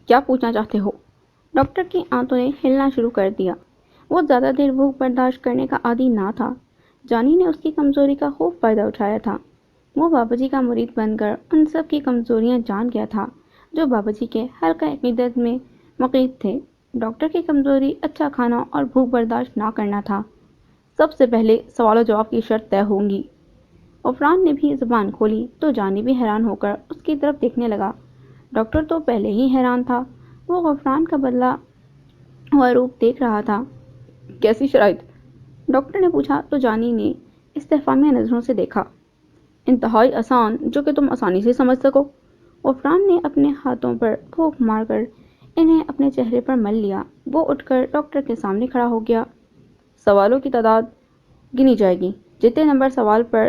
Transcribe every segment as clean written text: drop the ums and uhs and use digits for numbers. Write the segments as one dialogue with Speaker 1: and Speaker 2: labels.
Speaker 1: کیا پوچھنا چاہتے ہو؟ ڈاکٹر کی آنتوں نے ہلنا شروع کر دیا۔ وہ زیادہ دیر بھوک برداشت کرنے کا عادی نہ تھا۔ جانی نے اس کی کمزوری کا خوب فائدہ اٹھایا تھا۔ وہ بابا جی کا مرید بن کر ان سب کی کمزوریاں جان گیا تھا جو بابا جی کے حلقہ عقیدت میں مقید تھے۔ ڈاکٹر کی کمزوری اچھا کھانا اور بھوک برداشت نہ کرنا تھا۔ سب سے پہلے سوال و جواب کی شرط طے ہوں گی۔ غفران نے بھی زبان کھولی تو جانی بھی حیران ہو کر اس کی طرف دیکھنے لگا۔ ڈاکٹر تو پہلے ہی حیران تھا۔ وہ غفران کا بدلا ہوا روپ دیکھ رہا تھا۔ کیسی شرائط؟ ڈاکٹر نے پوچھا تو جانی نے استفہامیہ نظروں سے دیکھا۔ انتہائی آسان، جو کہ تم آسانی سے سمجھ سکو۔ غفران نے اپنے ہاتھوں پر پھونک مار کر انہیں اپنے چہرے پر مل لیا۔ وہ اٹھ کر ڈاکٹر کے سامنے کھڑا ہو گیا۔ سوالوں کی تعداد گنی جائے گی۔ جتنے نمبر سوال پر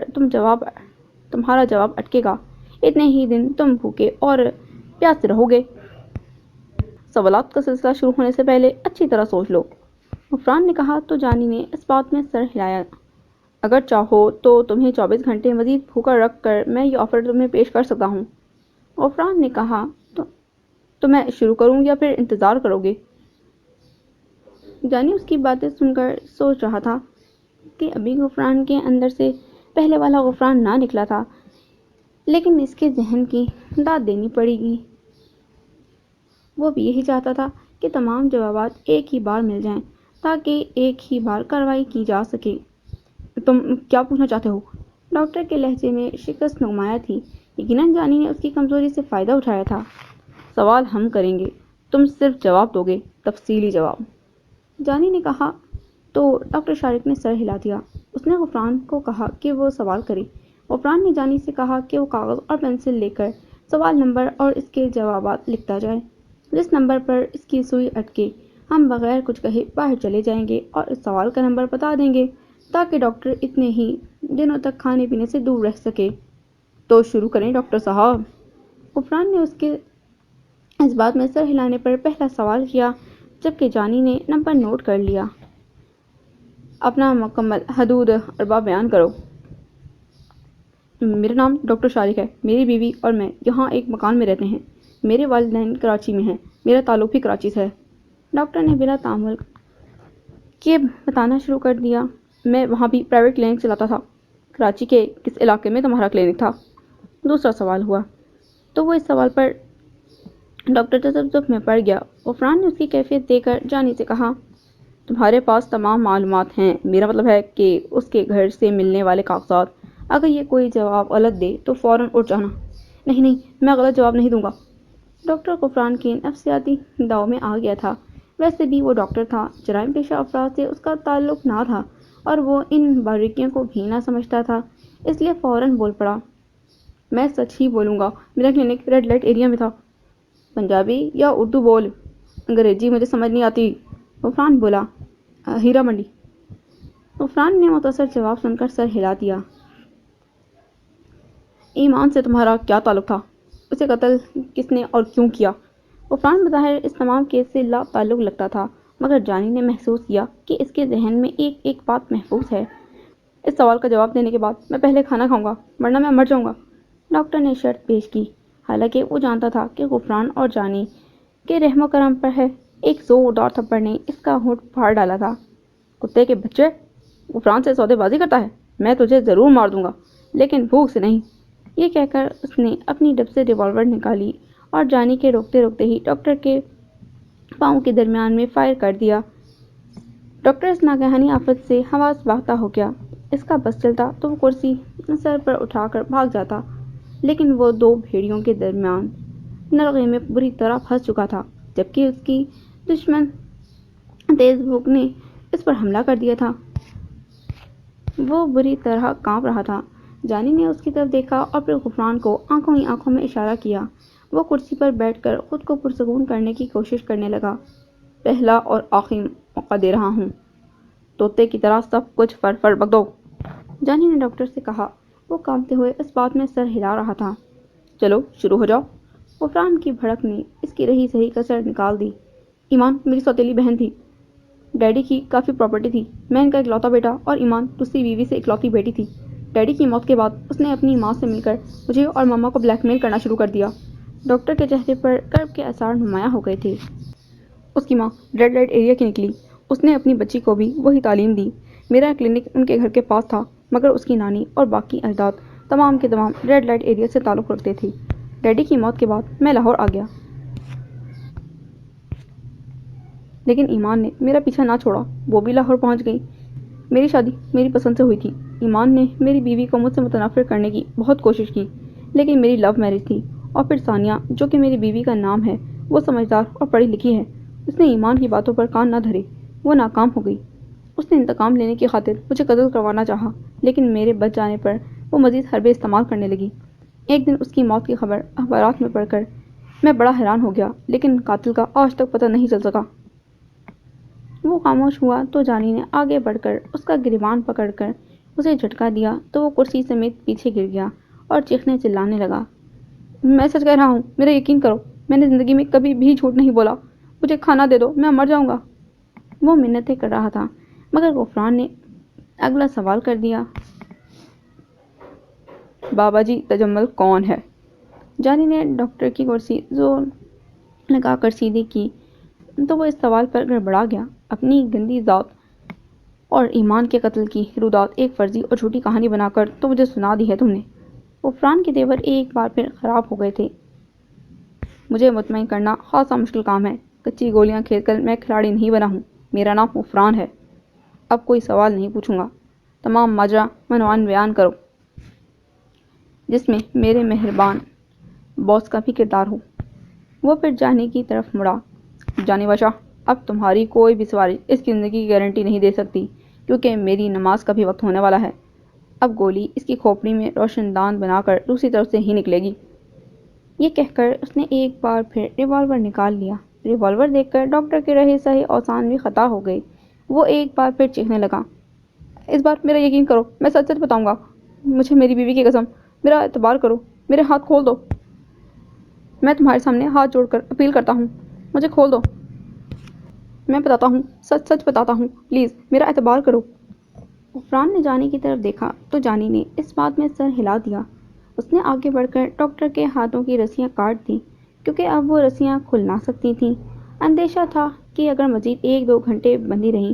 Speaker 1: تمہارا جواب اٹکے گا، اتنے ہی دن تم بھوکے اور پیاسے رہو گے۔ سوالات کا سلسلہ شروع ہونے سے پہلے اچھی طرح سوچ لو۔ غفران نے کہا تو جانی نے اس بات میں سر ہلایا۔ اگر چاہو تو تمہیں 24 گھنٹے مزید بھوکا رکھ کر میں یہ آفر تمہیں پیش کر سکتا ہوں۔ غفران نے کہا تو میں شروع کروں یا پھر انتظار کرو گے؟ جانی اس کی باتیں سن کر سوچ رہا تھا کہ ابھی غفران کے اندر سے پہلے والا غفران نہ نکلا تھا، لیکن اس کے ذہن کی داد دینی پڑے گی۔ وہ بھی یہی چاہتا تھا کہ تمام جوابات ایک ہی بار مل جائیں تاکہ ایک ہی بار کارروائی کی جا سکے۔ تم کیا پوچھنا چاہتے ہو؟ ڈاکٹر کے لہجے میں شکست نمایاں تھی۔ یقیناً جانی نے اس کی کمزوری سے فائدہ اٹھایا تھا۔ سوال ہم کریں گے، تم صرف جواب دو گے، تفصیلی جواب۔ جانی نے کہا تو ڈاکٹر شارق نے سر ہلا دیا۔ اس نے غفران کو کہا کہ وہ سوال کرے۔ غفران نے جانی سے کہا کہ وہ کاغذ اور پنسل لے کر سوال نمبر اور اس کے جوابات لکھتا جائے۔ جس نمبر پر اس کی سوئی اٹکے ہم بغیر کچھ کہے باہر چلے جائیں گے اور اس سوال کا نمبر بتا دیں گے تاکہ ڈاکٹر اتنے ہی دنوں تک کھانے پینے سے دور رہ سکے۔ تو شروع کریں ڈاکٹر صاحب۔ غفران نے اس کے اس بات میں سر ہلانے پر پہلا سوال کیا، جبکہ جانی نے نمبر نوٹ کر لیا۔ اپنا مکمل حدود اربا بیان کرو۔ میرا نام ڈاکٹر شارق ہے۔ میری بیوی اور میں یہاں ایک مکان میں رہتے ہیں۔ میرے والدین کراچی میں ہیں۔ میرا تعلق بھی کراچی سے ہے۔ ڈاکٹر نے بلا تامل کے بتانا شروع کر دیا۔ میں وہاں بھی پرائیویٹ کلینک چلاتا تھا۔ کراچی کے کس علاقے میں تمہارا کلینک تھا؟ دوسرا سوال ہوا تو وہ اس سوال پر ڈاکٹر تذبذب میں پڑ گیا۔ غفران نے اس کی کیفیت دے کر جانی سے کہا، تمہارے پاس تمام معلومات ہیں، میرا مطلب ہے کہ اس کے گھر سے ملنے والے کاغذات۔ اگر یہ کوئی جواب غلط دے تو فوراً اٹھ جانا۔ نہیں، میں غلط جواب نہیں دوں گا۔ ڈاکٹر غفران کے نفسیاتی داؤ میں آ گیا تھا۔ ویسے بھی وہ ڈاکٹر تھا، جرائم پیشہ افراد سے اس کا تعلق نہ تھا اور وہ ان باریکیوں کو بھی نہ سمجھتا تھا، اس لیے فوراً بول پڑا، میں سچ ہی بولوں گا، میرا کلینک ریڈ لائٹ ایریا میں تھا۔ پنجابی یا اردو بول، انگریزی مجھے سمجھ نہیں آتی۔ غفران بولا، ہیرا منڈی۔ غفران نے مختصر جواب سن کر سر ہلا دیا۔ ایمان سے تمہارا کیا تعلق تھا؟ اسے قتل کس نے اور کیوں کیا؟ غفران بظاہر اس تمام کیس سے لا تعلق لگتا تھا، مگر جانی نے محسوس کیا کہ اس کے ذہن میں ایک ایک بات محفوظ ہے۔ اس سوال کا جواب دینے کے بعد میں پہلے کھانا کھاؤں گا، ورنہ میں مر جاؤں گا۔ ڈاکٹر نے شرط پیش کی، حالانکہ وہ جانتا تھا کہ غفران اور جانی کے رحم و کرم پر ہے۔ ایک زوردار تھپڑ نے اس کا ہونٹ پھاڑ ڈالا تھا۔ کتے کے بچے، غفران سے سودے بازی کرتا ہے؟ میں تجھے ضرور مار دوں گا، لیکن بھوک سے نہیں۔ یہ کہہ کر اس نے اپنی ڈب سے ریوالور نکالی اور جانی کے روکتے روکتے ہی ڈاکٹر کے پاؤں کے درمیان میں فائر کر دیا۔ ڈاکٹر اس ناگہانی آفت سے حواس باختہ ہو گیا۔ اس کا بس چلتا تو وہ کرسی سر پر اٹھا کر بھاگ جاتا، لیکن وہ دو بھیڑیوں کے درمیان نرغے میں بری طرح پھنس چکا تھا، جبکہ اس کی دشمن تیز بھوک نے اس پر حملہ کر دیا تھا۔ وہ بری طرح کانپ رہا تھا۔ جانی نے اس کی طرف دیکھا اور پھر غفران کو آنکھوں ہی آنکھوں میں اشارہ کیا۔ وہ کرسی پر بیٹھ کر خود کو پرسکون کرنے کی کوشش کرنے لگا۔ پہلا اور آخری موقع دے رہا ہوں، طوطے کی طرح سب کچھ فر فر بک دو، جانی نے ڈاکٹر سے کہا۔ وہ کانپتے ہوئے اس بات میں سر ہلا رہا تھا۔ چلو شروع ہو جاؤ۔ غفران کی بھڑک نے اس کی رہی سہی کسر نکال دی۔ ایمان میری سوتیلی بہن تھی۔ ڈیڈی کی کافی پراپرٹی تھی۔ میں ان کا اکلوتا بیٹا اور ایمان دوسری بیوی سے اکلوتی بیٹی تھی۔ ڈیڈی کی موت کے بعد اس نے اپنی ماں سے مل کر مجھے اور ماما کو بلیک میل کرنا شروع کر دیا۔ ڈاکٹر کے چہرے پر کرب کے آثار نمایاں ہو گئے تھے۔ اس کی ماں ریڈ لائٹ ایریا کی نکلی۔ اس نے اپنی بچی کو بھی وہی تعلیم دی۔ میرا کلینک ان کے گھر کے پاس تھا، مگر اس کی نانی اور باقی اجداد تمام کے تمام ریڈ لائٹ ایریا سے تعلق رکھتے تھے۔ ڈیڈی کی موت کے بعد میں لاہور آ گیا، لیکن ایمان نے میرا پیچھا نہ چھوڑا، وہ بھی لاہور پہنچ گئی۔ میری شادی میری پسند سے ہوئی تھی۔ ایمان نے میری بیوی کو مجھ سے متنفر کرنے کی بہت کوشش کی، لیکن میری لو میرج تھی۔ اور پھر ثانیہ، جو کہ میری بیوی کا نام ہے، وہ سمجھدار اور پڑھی لکھی ہے۔ اس نے ایمان کی باتوں پر کان نہ دھرے۔ وہ ناکام ہو گئی۔ اس نے انتقام لینے کی خاطر مجھے قتل کروانا چاہا، لیکن میرے بچ جانے پر وہ مزید حربے استعمال کرنے لگی۔ ایک دن اس کی موت کی خبر اخبارات میں پڑھ کر میں بڑا حیران ہو گیا، لیکن قاتل کا آج تک پتہ نہیں چل سکا۔ وہ خاموش ہوا تو جانی نے آگے بڑھ کر اس کا گریبان پکڑ کر اسے جھٹکا دیا تو وہ کرسی سمیت پیچھے گر گیا اور چیخنے چلانے لگا۔ میں سچ کہہ رہا ہوں، میرا یقین کرو، میں نے زندگی میں کبھی بھی جھوٹ نہیں بولا۔ مجھے کھانا دے دو، میں مر جاؤں گا۔ وہ منتیں کر رہا تھا، مگر غفران نے اگلا سوال کر دیا۔ بابا جی، تجمل کون ہے؟ جانی نے ڈاکٹر کی کرسی زور لگا کر سیدھی کی تو وہ اس سوال پر گڑبڑا گیا۔ اپنی گندی ذات اور ایمان کے قتل کی رودات ایک فرضی اور جھوٹی کہانی بنا کر تو مجھے سنا دی ہے تم نے۔ غفران کے تیور ایک بار پھر خراب ہو گئے تھے۔ مجھے مطمئن کرنا خاصا مشکل کام ہے۔ کچی گولیاں کھیل کر میں کھلاڑی نہیں بنا ہوں۔ میرا نام غفران ہے۔ اب کوئی سوال نہیں پوچھوں گا، تمام ماجرا عنوان بیان کرو، جس میں میرے مہربان باس کا بھی کردار ہو۔ وہ پھر جانی کی طرف مڑا۔ جانی بادشاہ، اب تمہاری کوئی بھی سواری اس کی زندگی کی گارنٹی نہیں دے سکتی، کیونکہ میری نماز کا بھی وقت ہونے والا ہے۔ اب گولی اس کی کھوپڑی میں روشن دان بنا کر دوسری طرف سے ہی نکلے گی۔ یہ کہہ کر اس نے ایک بار پھر ریوالور نکال لیا۔ ریوالور دیکھ کر ڈاکٹر کے رہے سہے اوسان بھی خطا ہو گئے۔ وہ ایک بار پھر چیخنے لگا۔ اس بار میرا یقین کرو، میں سچ سچ بتاؤں گا۔ مجھے میری بیوی کی قسم، میرا اعتبار کرو، میرے ہاتھ کھول دو۔ میں تمہارے سامنے ہاتھ جوڑ کر اپیل کرتا ہوں، مجھے کھول دو۔ میں بتاتا ہوں، سچ سچ بتاتا ہوں، پلیز میرا اعتبار کرو۔ غفران نے جانی کی طرف دیکھا تو جانی نے اس بات میں سر ہلا دیا۔ اس نے آگے بڑھ کر ڈاکٹر کے ہاتھوں کی رسیاں کاٹ دیں، کیونکہ اب وہ رسیاں کھل نہ سکتی تھیں۔ اندیشہ تھا کہ اگر مزید 1-2 گھنٹے بندھی رہیں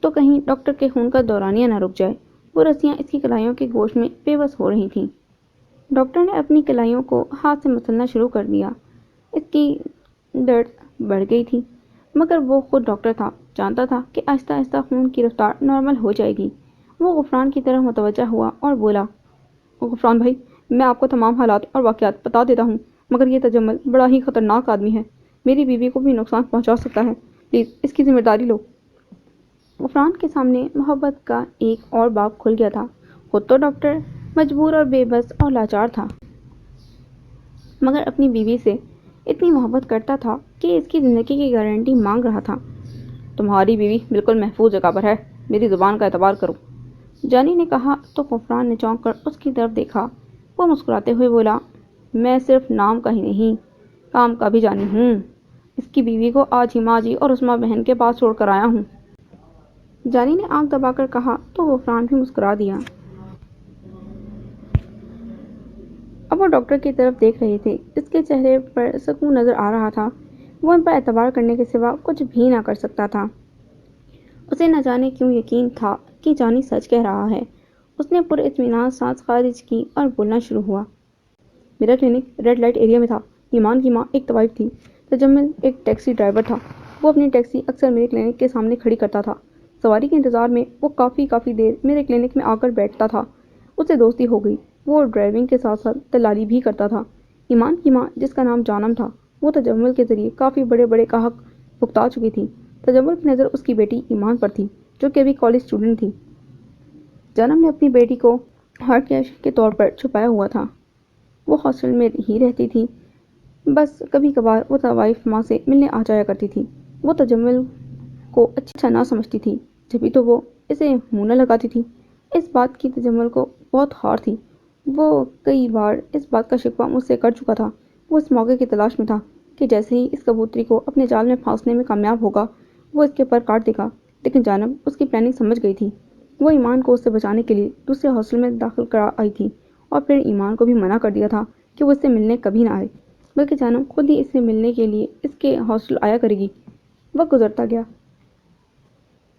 Speaker 1: تو کہیں ڈاکٹر کے خون کا دورانیہ نہ رک جائے۔ وہ رسیاں اس کی کلائیوں کے گوشت میں بے بس ہو رہی تھیں۔ ڈاکٹر نے اپنی کلائیوں کو ہاتھ سے مچلنا شروع کر دیا۔ اس کی درد بڑھ گئی تھی، مگر وہ خود ڈاکٹر تھا، جانتا تھا کہ آہستہ آہستہ خون کی رفتار نارمل ہو جائے گی۔ وہ غفران کی طرف متوجہ ہوا اور بولا، غفران بھائی، میں آپ کو تمام حالات اور واقعات بتا دیتا ہوں، مگر یہ تجمل بڑا ہی خطرناک آدمی ہے، میری بیوی کو بھی نقصان پہنچا سکتا ہے، پلیز اس کی ذمہ داری لو۔ غفران کے سامنے محبت کا ایک اور باب کھل گیا تھا۔ خود تو ڈاکٹر مجبور اور بے بس اور لاچار تھا، مگر اپنی بیوی سے اتنی محبت کرتا تھا کہ اس کی زندگی کی گارنٹی مانگ رہا تھا۔ تمہاری بیوی بالکل محفوظ جگہ پر ہے، میری زبان کا اعتبار کرو، جانی نے کہا تو غفران نے چونک کر اس کی طرف دیکھا۔ وہ مسکراتے ہوئے بولا، میں صرف نام کا ہی نہیں، کام کا بھی جانی ہوں۔ اس کی بیوی کو آج ہی ماں جی اور عثمہ بہن کے پاس چھوڑ کر آیا ہوں۔ جانی نے آنکھ دبا کر کہا تو غفران بھی مسکرا دیا۔ اب وہ ڈاکٹر کی طرف دیکھ رہے تھے، اس کے چہرے پر سکون نظر آ رہا تھا۔ وہ ان پر اعتبار کرنے کے سوا کچھ بھی نہ کر سکتا تھا۔ اسے نہ جانے کیوں یقین تھا کہ جانی سچ کہہ رہا ہے۔ اس نے پر اطمینان سانس خارج کی اور بولنا شروع ہوا۔ میرا کلینک ریڈ لائٹ ایریا میں تھا۔ ایمان کی ماں ایک طبیب تھی، تجمل ایک ٹیکسی ڈرائیور تھا۔ وہ اپنی ٹیکسی اکثر میرے کلینک کے سامنے کھڑی کرتا تھا۔ سواری کے انتظار میں وہ کافی دیر میرے کلینک میں آ کر بیٹھتا تھا۔ اس سے دوستی ہو گئی۔ وہ ڈرائیونگ کے ساتھ ساتھ دلالی بھی کرتا تھا۔ ایمان کی ماں، جس کا نام جانم تھا، وہ تجمل کے ذریعے کافی بڑے کا حق بھگتا چکی تھی۔ تجمل کی نظر اس کی بیٹی ایمان پر تھی، جو کہ ابھی کالج اسٹوڈنٹ تھی۔ جانم نے اپنی بیٹی کو ہارٹ کیش کے طور پر چھپایا ہوا تھا۔ وہ ہاسٹل میں ہی رہتی تھی، بس کبھی کبھار وہ طوائف ماں سے ملنے آ جایا کرتی تھی۔ وہ تجمل کو اچھا نہ سمجھتی تھی، جبھی تو وہ اسے منہ نہ لگاتی تھی۔ اس بات کی تجمل کو بہت خار تھی۔ وہ کئی بار اس بات کا شکوہ مجھ سے کر چکا تھا۔ وہ اس موقع کی تلاش میں تھا کہ جیسے ہی اس کبوتری کو اپنے جال میں پھانسنے میں کامیاب ہوگا، وہ اس کے پر کاٹ دے گا۔ لیکن جانب اس کی پلاننگ سمجھ گئی تھی۔ وہ ایمان کو اس سے بچانے کے لیے دوسرے ہاسٹل میں داخل کرا آئی تھی، اور پھر ایمان کو بھی منع کر دیا تھا کہ وہ اس سے ملنے کبھی نہ آئے، بلکہ جانم خود ہی اس سے ملنے کے لیے اس کے ہاسٹل آیا کرے گی۔ وقت گزرتا گیا۔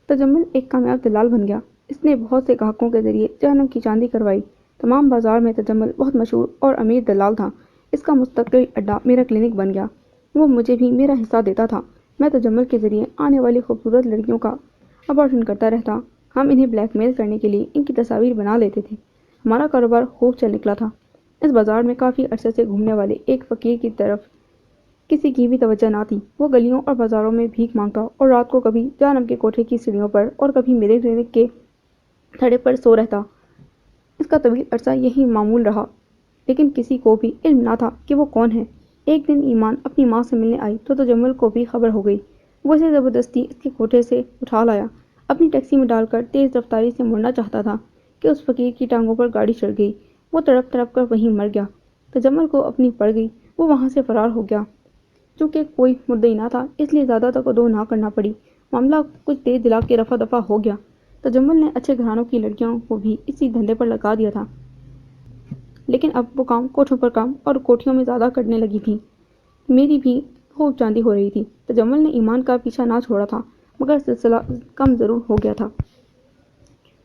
Speaker 1: تجمل ایک کامیاب دلال بن گیا۔ اس نے بہت سے گاہکوں کے ذریعے جہنم کی چاندی کروائی۔ تمام بازار میں تجمل بہت مشہور اور امیر دلال تھا۔ اس کا مستقل اڈا میرا کلینک بن گیا۔ وہ مجھے بھی میرا حصہ دیتا تھا۔ میں تجمل کے ذریعے آنے والی خوبصورت لڑکیوں کا ابارشن کرتا رہتا۔ ہم انہیں بلیک میل کرنے کے لیے ان کی تصاویر بنا لیتے تھے۔ ہمارا کاروبار خوب چل نکلا تھا۔ اس بازار میں کافی عرصے سے گھومنے والے ایک فقیر کی طرف کسی کی بھی توجہ نہ تھی۔ وہ گلیوں اور بازاروں میں بھیک مانگتا اور رات کو کبھی جانم کے کوٹھے کی سیڑھیوں پر اور کبھی میرے کلینک کے تھڑے پر سو رہتا۔ اس کا طویل عرصہ یہی معمول رہا، لیکن کسی کو بھی علم نہ تھا کہ وہ کون ہے۔ ایک دن ایمان اپنی ماں سے ملنے آئی تو تجمل کو بھی خبر ہو گئی۔ وہ اسے زبردستی اس کے کوٹھے سے اٹھا لایا، اپنی ٹیکسی میں ڈال کر تیز رفتاری سے مڑنا چاہتا تھا کہ اس فقیر کی ٹانگوں پر گاڑی چڑھ گئی۔ وہ تڑپ تڑپ کر وہیں مر گیا۔ تجمل کو اپنی پڑ گئی، وہ وہاں سے فرار ہو گیا۔ چونکہ کوئی مدعی نہ تھا اس لیے زیادہ تقدو نہ کرنا پڑی۔ معاملہ کچھ تیز دلا کے رفع دفع ہو گیا۔ تجمل نے اچھے گھرانوں کی لڑکیوں کو بھی اسی دھندے پر لگا دیا تھا، لیکن اب وہ کام کوٹھوں پر کام اور کوٹھیوں میں زیادہ کرنے لگی تھی۔ میری بھی خوب چاندی ہو رہی تھی۔ تجمل نے ایمان کا پیچھا نہ چھوڑا تھا، مگر سلسلہ کم ضرور ہو گیا تھا۔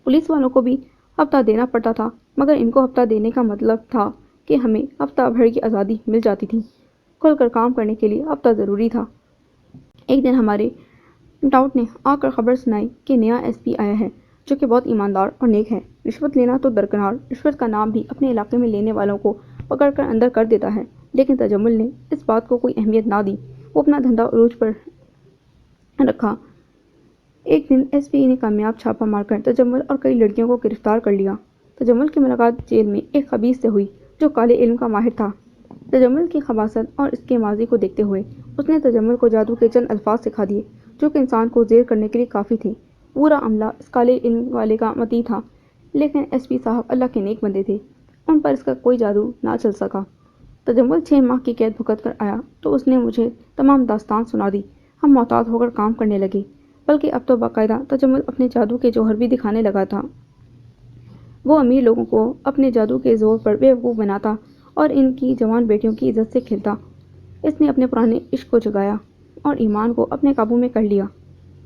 Speaker 1: پولیس والوں کو بھی ہفتہ دینا پڑتا تھا، مگر ان کو ہفتہ دینے کا مطلب تھا کہ ہمیں ہفتہ بھر کی آزادی مل جاتی تھی۔ کھل کر کام کرنے کے لیے ہفتہ ضروری تھا۔ ایک دن ہمارے ڈاؤٹ نے آ کر خبر سنائی کہ نیا ایس پی آیا ہے، جو کہ بہت ایماندار اور نیک ہے۔ رشوت لینا تو درکنار، رشوت کا نام بھی اپنے علاقے میں لینے والوں کو پکڑ کر اندر کر دیتا ہے۔ لیکن تجمل نے اس بات کو کوئی اہمیت نہ دی۔ وہ اپنا دھندا عروج پر رکھا۔ ایک دن ایس پی نے کامیاب چھاپہ مار کر تجمل اور کئی لڑکیوں کو گرفتار کر لیا۔ تجمل کی ملاقات جیل میں ایک خبیث سے ہوئی جو کالے علم کا ماہر تھا۔ تجمل کی خباثت اور اس کے ماضی کو دیکھتے ہوئے اس نے تجمل کو جادو کے چند الفاظ سکھا دیے جو کہ انسان کو زیر کرنے کے لیے کافی تھے۔ پورا عملہ اس کالے علم والے کا مطیع تھا، لیکن ایس پی صاحب اللہ کے نیک بندے تھے، ان پر اس کا کوئی جادو نہ چل سکا۔ تجمل 6 ماہ کی قید بھگت کر آیا تو اس نے مجھے تمام داستان سنا دی۔ ہم محتاط ہو کر کام کرنے لگے، بلکہ اب تو باقاعدہ تجمل اپنے جادو کے جوہر بھی دکھانے لگا تھا۔ وہ امیر لوگوں کو اپنے جادو کے زور پر بے وقوف بناتا اور ان کی جوان بیٹیوں کی عزت سے کھیلتا۔ اس نے اپنے پرانے عشق کو جگایا اور ایمان کو اپنے قابو میں کر لیا۔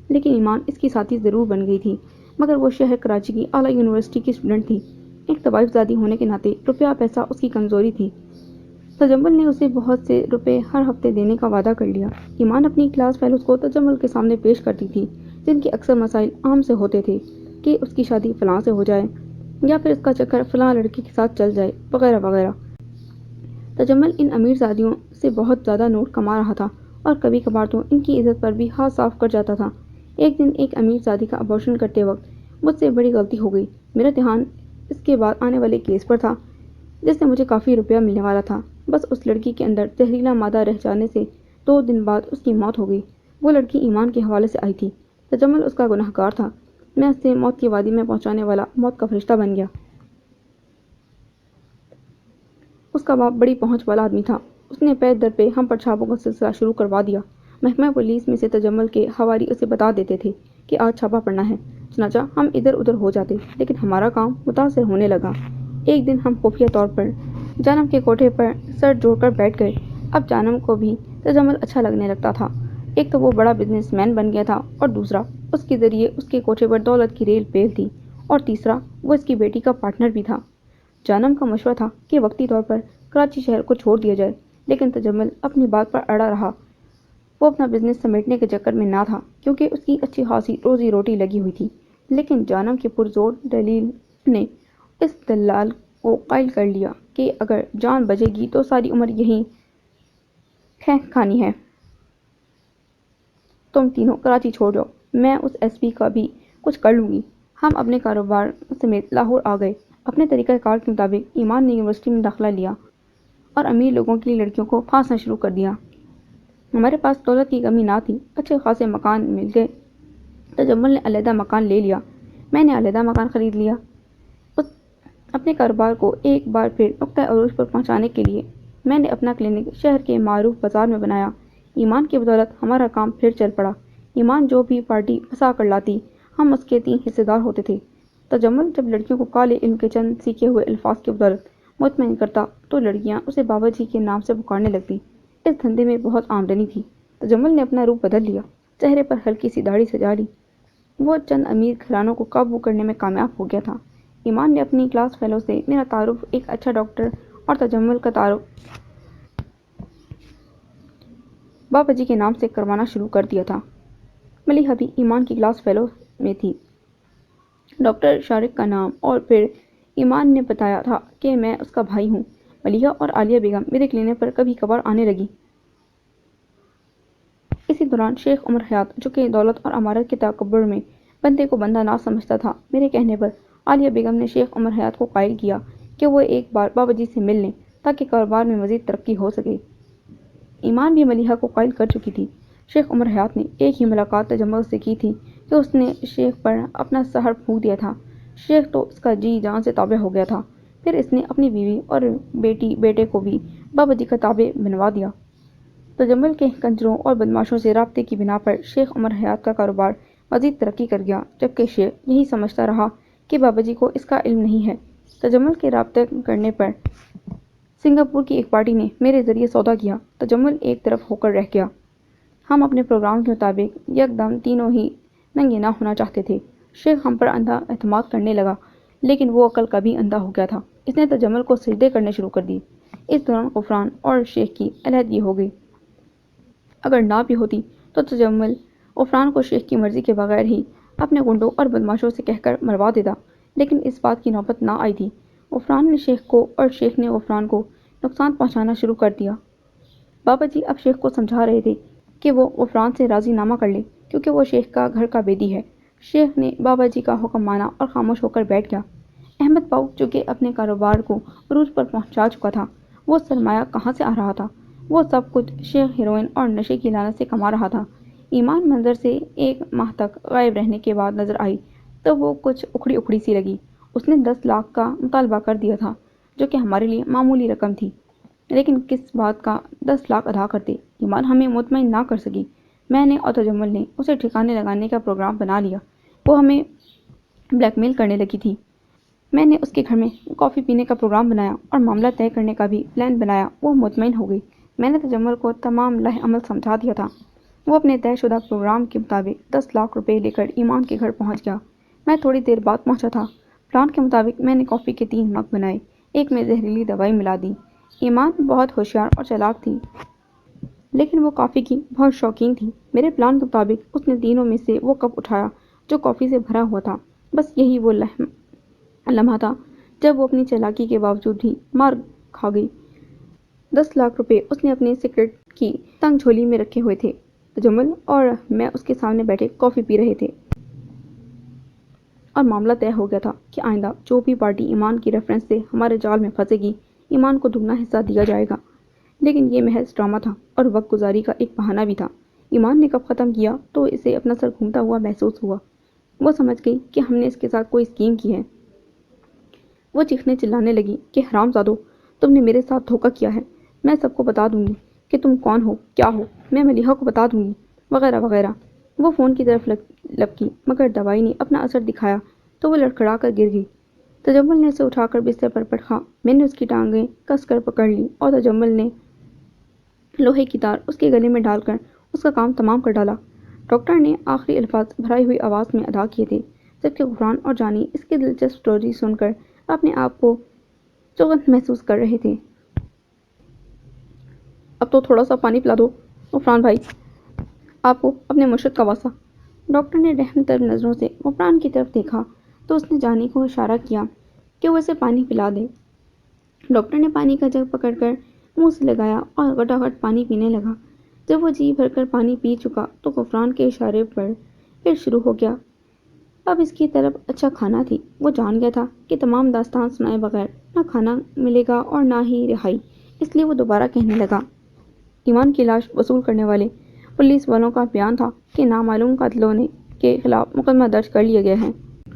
Speaker 1: لیکن ایمان اس کی ساتھی ضرور بن گئی تھی، مگر وہ شہر کراچی کی اعلیٰ یونیورسٹی کی اسٹوڈنٹ تھی۔ ایک طوائف زادی ہونے کے ناطے روپیہ پیسہ اس کی کمزوری تھی۔ تجمل نے اسے بہت سے روپے ہر ہفتے دینے کا وعدہ کر لیا۔ ایمان اپنی کلاس فیلوز کو تجمل کے سامنے پیش کرتی تھی، جن کے اکثر مسائل عام سے ہوتے تھے کہ اس کی شادی فلاں سے ہو جائے یا پھر اس کا چکر فلاں لڑکی کے ساتھ چل جائے، وغیرہ وغیرہ۔ تجمل ان امیر زادیوں سے بہت زیادہ نوٹ کما رہا تھا اور کبھی کبھار تو ان کی عزت پر بھی ہاتھ صاف کر جاتا تھا۔ ایک دن ایک امیر زادی کا ابارشن کرتے وقت مجھ سے بڑی غلطی ہو گئی۔ میرا دھیان اس کے بعد آنے والے کیس پر تھا جس سے مجھے کافی روپیہ ملنے والا تھا۔ بس اس لڑکی کے اندر زہریلا مادہ رہ جانے سے 2 دن بعد اس کی موت ہو گئی۔ وہ لڑکی ایمان کے حوالے سے آئی تھی۔ تجمل اس کا گنہگار تھا۔ میں اس سے موت کی وادی میں پہنچانے والا موت کا فرشتہ بن گیا۔ اس کا باپ بڑی پہنچ والا آدمی تھا۔ اس نے پے در پے ہم پر چھاپوں کا سلسلہ شروع کروا دیا۔ محکمہ پولیس میں سے تجمل کے حواری اسے بتا دیتے تھے کہ آج چھاپا پڑنا ہے، چنانچہ ہم ادھر ادھر ہو جاتے، لیکن ہمارا کام متاثر ہونے لگا۔ ایک دن ہم خفیہ طور پر جانم کے کوٹھے پر سر جوڑ کر بیٹھ گئے۔ اب جانم کو بھی تجمل اچھا لگنے لگتا تھا۔ ایک تو وہ بڑا بزنس مین بن گیا تھا اور دوسرا اس کے ذریعے اس کے کوٹھے پر دولت کی ریل پیل تھی، اور تیسرا وہ اس کی بیٹی کا پارٹنر بھی تھا۔ جانم کا مشورہ تھا کہ وقتی طور پر کراچی شہر کو چھوڑ دیا جائے، لیکن تجمل اپنی بات پر اڑا رہا۔ وہ اپنا بزنس سمیٹنے کے چکر میں نہ تھا کیونکہ اس کی اچھی خاصی روزی روٹی لگی ہوئی تھی، لیکن جانم کے پرزور دلیل نے اس دلال کو قائل کر لیا کہ اگر جان بچے گی تو ساری عمر یہیں کھینک کھانی ہے۔ تم تینوں کراچی چھوڑ جاؤ، میں اس ایس پی کا بھی کچھ کر لوں گی۔ ہم اپنے کاروبار سمیت لاہور آ گئے۔ اپنے طریقہ کار کے مطابق ایمان نے یونیورسٹی میں داخلہ لیا اور امیر لوگوں کی لڑکیوں کو پھانسنا شروع کر دیا۔ ہمارے پاس دولت کی کمی نہ تھی، اچھے خاصے مکان مل گئے۔ تجمل نے علیحدہ مکان لے لیا، میں نے علیحدہ مکان خرید لیا۔ اپنے کاروبار کو ایک بار پھر نقطہ عروج پر پہنچانے کے لیے میں نے اپنا کلینک شہر کے معروف بازار میں بنایا۔ ایمان کی بدولت ہمارا کام پھر چل پڑا۔ ایمان جو بھی پارٹی پھنسا کر لاتی، ہم اس کے 3 حصے دار ہوتے تھے۔ تجمل جب لڑکیوں کو کالے علم کے چند سیکھے ہوئے الفاظ کی بدولت مطمئن کرتا تو لڑکیاں اسے بابا جی کے نام سے پکارنے لگتی۔ اس دھندے میں بہت آمدنی تھی۔ تجمل نے اپنا روپ بدل لیا، چہرے پر ہلکی سی داڑھی سجا لی۔ وہ چند امیر گھرانوں کو قابو کرنے میں کامیاب ہو گیا تھا۔ ایمان نے اپنی کلاس فیلو سے میرا تعارف ایک اچھا ڈاکٹر اور تجمل کا تعارف بابا جی کے نام سے کروانا شروع کر دیا تھا۔ ملیحہ بھی ایمان کی کلاس فیلو میں تھی۔ ڈاکٹر شارق کا نام، اور پھر ایمان نے بتایا تھا کہ میں اس کا بھائی ہوں۔ ملیحہ اور عالیہ بیگم میرے کلینک پر کبھی کبھار آنے لگی۔ اسی دوران شیخ عمر حیات، جو کہ دولت اور عمارت کے تکبر میں بندے کو بندہ نہ سمجھتا تھا، میرے کہنے پر عالیہ بیگم نے شیخ عمر حیات کو قائل کیا کہ وہ ایک بار بابا جی سے مل لیں تاکہ کاروبار میں مزید ترقی ہو سکے۔ ایمان بھی ملیحہ کو قائل کر چکی تھی۔ شیخ عمر حیات نے ایک ہی ملاقات تجمل سے کی تھی کہ اس نے شیخ پر اپنا سحر پھونک دیا تھا۔ شیخ تو اس کا جی جان سے تابع ہو گیا تھا۔ پھر اس نے اپنی بیوی اور بیٹے کو بھی بابا جی کا تابع بنوا دیا۔ تجمل کے کنجروں اور بدماشوں سے رابطے کی بنا پر شیخ عمر حیات کا کاروبار مزید ترقی کر گیا، جبکہ شیخ یہی سمجھتا رہا کہ بابا جی کو اس کا علم نہیں ہے۔ تجمل کے رابطے کرنے پر سنگاپور کی ایک پارٹی نے میرے ذریعے سودا کیا۔ تجمل ایک طرف ہو کر رہ گیا۔ ہم اپنے پروگرام کے مطابق یکدم تینوں ہی ننگے نہ ہونا چاہتے تھے۔ شیخ ہم پر اندھا اعتماد کرنے لگا، لیکن وہ عقل کا بھی اندھا ہو گیا تھا۔ اس نے تجمل کو سجدے کرنے شروع کر دی۔ اس دوران غفران اور شیخ کی علیحدگی ہو گئی۔ اگر نہ بھی ہوتی تو تجمل غفران کو شیخ کی مرضی کے بغیر ہی اپنے گنڈوں اور بدماشوں سے کہہ کر مروا دیتا، لیکن اس بات کی نوبت نہ آئی تھی۔ غفران نے شیخ کو اور شیخ نے غفران کو نقصان پہنچانا شروع کر دیا۔ بابا جی اب شیخ کو سمجھا رہے تھے کہ وہ غفران سے راضی نامہ کر لے، کیونکہ وہ شیخ کا گھر کا بیدی ہے۔ شیخ نے بابا جی کا حکم مانا اور خاموش ہو کر بیٹھ گیا۔ احمد باؤ، جو کہ اپنے کاروبار کو عروج پر پہنچا چکا تھا، وہ سرمایہ کہاں سے آ رہا تھا؟ وہ سب کچھ شیخ ہیروئن اور نشے کی لعنت سے کما رہا تھا۔ ایمان منظر سے 1 ماہ تک غائب رہنے کے بعد نظر آئی تو وہ کچھ اکھڑی اکھڑی سی لگی۔ اس نے 10 لاکھ کا مطالبہ کر دیا تھا، جو کہ ہمارے لیے معمولی رقم تھی، لیکن کس بات کا 10 لاکھ ادا کرتے؟ ایمان ہمیں مطمئن نہ کر سکی۔ میں نے اور تجمل نے اسے ٹھکانے لگانے کا پروگرام بنا لیا۔ وہ ہمیں بلیک میل کرنے لگی تھی۔ میں نے اس کے گھر میں کافی پینے کا پروگرام بنایا اور معاملہ طے کرنے کا بھی پلان بنایا۔ وہ مطمئن ہو گئی۔ میں نے تجمل کو تمام لائحہ عمل سمجھا دیا تھا۔ وہ اپنے طے شدہ پروگرام کے مطابق 10 لاکھ روپے لے کر ایمان کے گھر پہنچ گیا۔ میں تھوڑی دیر بعد پہنچا تھا۔ پلان کے مطابق میں نے کافی کے 3 مگ بنائے، ایک میں زہریلی دوائی ملا دی۔ ایمان بہت ہوشیار اور چالاک تھی، لیکن وہ کافی کی بہت شوقین تھی۔ میرے پلان کے مطابق اس نے تینوں میں سے وہ کپ اٹھایا جو کافی سے بھرا ہوا تھا۔ بس یہی وہ لمحہ تھا جب وہ اپنی چالاکی کے باوجود بھی مار کھا گئی۔ 10 لاکھ روپے اس نے اپنے سکرٹ کی تنگ جھولی میں رکھے ہوئے تھے۔ تجمل اور میں اس کے سامنے بیٹھے کافی پی رہے تھے اور معاملہ طے ہو گیا تھا کہ آئندہ جو بھی پارٹی ایمان کی ریفرنس سے ہمارے جال میں پھنسے گی، ایمان کو دگنا حصہ دیا جائے گا۔ لیکن یہ محض ڈرامہ تھا اور وقت گزاری کا ایک بہانہ بھی تھا۔ ایمان نے کب ختم کیا تو اسے اپنا سر گھومتا ہوا محسوس ہوا۔ وہ سمجھ گئی کہ ہم نے اس کے ساتھ کوئی اسکیم کی ہے۔ وہ چیخنے چلانے لگی کہ حرام زادو، تم نے میرے ساتھ دھوکہ کیا ہے۔ میں سب کو بتا دوں گی کہ تم کون ہو، کیا ہو۔ میں ملیحہ کو بتا دوں گی، وغیرہ وغیرہ۔ وہ فون کی طرف لپکی، مگر دوائی نے اپنا اثر دکھایا تو وہ لڑکھڑا کر گر گئی۔ تجمل نے اسے اٹھا کر بستر پر پٹکا۔ میں نے اس کی ٹانگیں کس کر پکڑ لی اور تجمل نے لوہے کی تار اس کے گلے میں ڈال کر اس کا کام تمام کر ڈالا۔ ڈاکٹر نے آخری الفاظ بھرائی ہوئی آواز میں ادا کیے تھے، جبکہ غفران اور جانی اس کی دلچسپ سٹوری سن کر اپنے آپ کو چغن محسوس کر رہے تھے۔ اب تو تھوڑا سا پانی پلا دو غفران بھائی، آپ کو اپنے مرشد کا واسطہ۔ ڈاکٹر نے رحم طلب نظروں سے غفران کی طرف دیکھا تو اس نے جانی کو اشارہ کیا کہ وہ اسے پانی پلا دے۔ ڈاکٹر نے پانی کا جگ پکڑ کر منہ سے لگایا اور گٹاگٹ پانی پینے لگا۔ جب وہ جی بھر کر پانی پی چکا تو غفران کے اشارے پر پھر شروع ہو گیا۔ اب اس کی طلب اچھا کھانا تھی۔ وہ جان گیا تھا کہ تمام داستان سنائے بغیر نہ کھانا ملے گا اور نہ ہی رہائی، اس لیے وہ دوبارہ کہنے لگا۔ ایمان کی لاش وصول کرنے والے پولیس والوں کا بیان تھا کہ نامعلوم قاتلوں کے خلاف مقدمہ درج کر لیا گیا ہے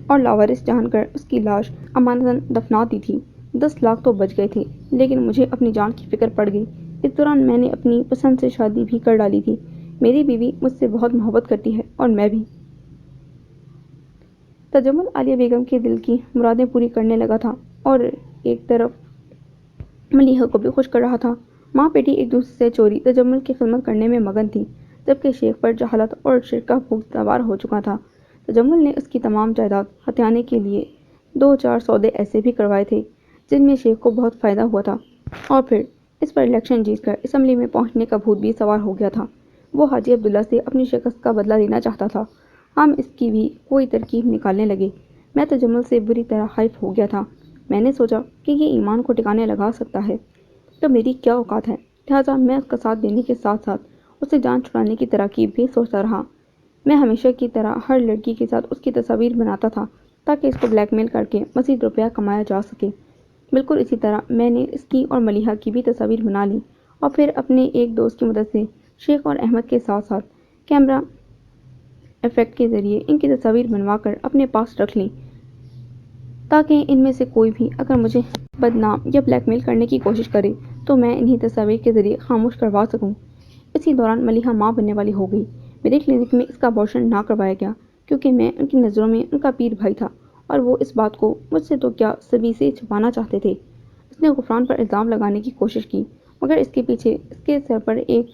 Speaker 1: اور لاوارث جان کر اس کی لاش امانتاً دفنا دی تھی۔ 10 لاکھ تو بچ گئے تھے، لیکن مجھے اپنی جان کی فکر پڑ گئی۔ اس دوران میں نے اپنی پسند سے شادی بھی کر ڈالی تھی۔ میری بیوی مجھ سے بہت محبت کرتی ہے اور میں بھی۔ تجمل عالیہ بیگم کے دل کی مرادیں پوری کرنے لگا تھا اور ایک طرف ملیحہ کو بھی خوش کر رہا تھا۔ ماں بیٹی ایک دوسرے سے چوری تجمل کی خدمت کرنے میں مگن تھی، جبکہ شیخ پر جہالت اور شرک کا بھوت سوار ہو چکا تھا۔ تجمل نے اس کی تمام جائیداد ہتھیانے کے لیے 2-4 سودے ایسے بھی کروائے تھے جن میں شیخ کو بہت فائدہ ہوا تھا، اور پھر اس پر الیکشن جیت کر اسمبلی میں پہنچنے کا بھوت بھی سوار ہو گیا تھا۔ وہ حاجی عبداللہ سے اپنی شکست کا بدلہ لینا چاہتا تھا۔ ہم اس کی بھی کوئی ترکیب نکالنے لگے۔ میں تجمل سے بری طرح خائف ہو گیا تھا۔ میں نے سوچا کہ یہ ایمان کو ٹکانے لگا سکتا ہے تو میری کیا اوقات ہے، لہٰذا میں اس کا ساتھ دینے کے ساتھ ساتھ اسے جان چھڑانے کی تراکیب بھی سوچتا رہا۔ میں ہمیشہ کی طرح ہر لڑکی کے ساتھ اس کی تصاویر بناتا تھا تاکہ اس کو بلیک میل کر کے مزید روپیہ کمایا جا سکے۔ بالکل اسی طرح میں نے اس کی اور ملیحہ کی بھی تصاویر بنا لی اور پھر اپنے ایک دوست کی مدد سے شیخ اور احمد کے ساتھ ساتھ کیمرہ ایفیکٹ کے ذریعے ان کی تصاویر بنوا کر اپنے پاس رکھ لیں تاکہ ان میں سے کوئی بھی اگر مجھے بدنام یا بلیک میل کرنے کی کوشش کرے تو میں انہیں تصاویر کے ذریعے خاموش کروا سکوں۔ اسی دوران ملیحہ ماں بننے والی ہو گئی۔ میرے کلینک میں اس کا ابارشن نہ کروایا گیا کیونکہ میں ان کی نظروں میں ان کا پیر بھائی تھا اور وہ اس بات کو مجھ سے تو کیا سبھی سے چھپانا چاہتے تھے۔ اس نے غفران پر الزام لگانے کی کوشش کی مگر اس کے پیچھے اس کے سر پر ایک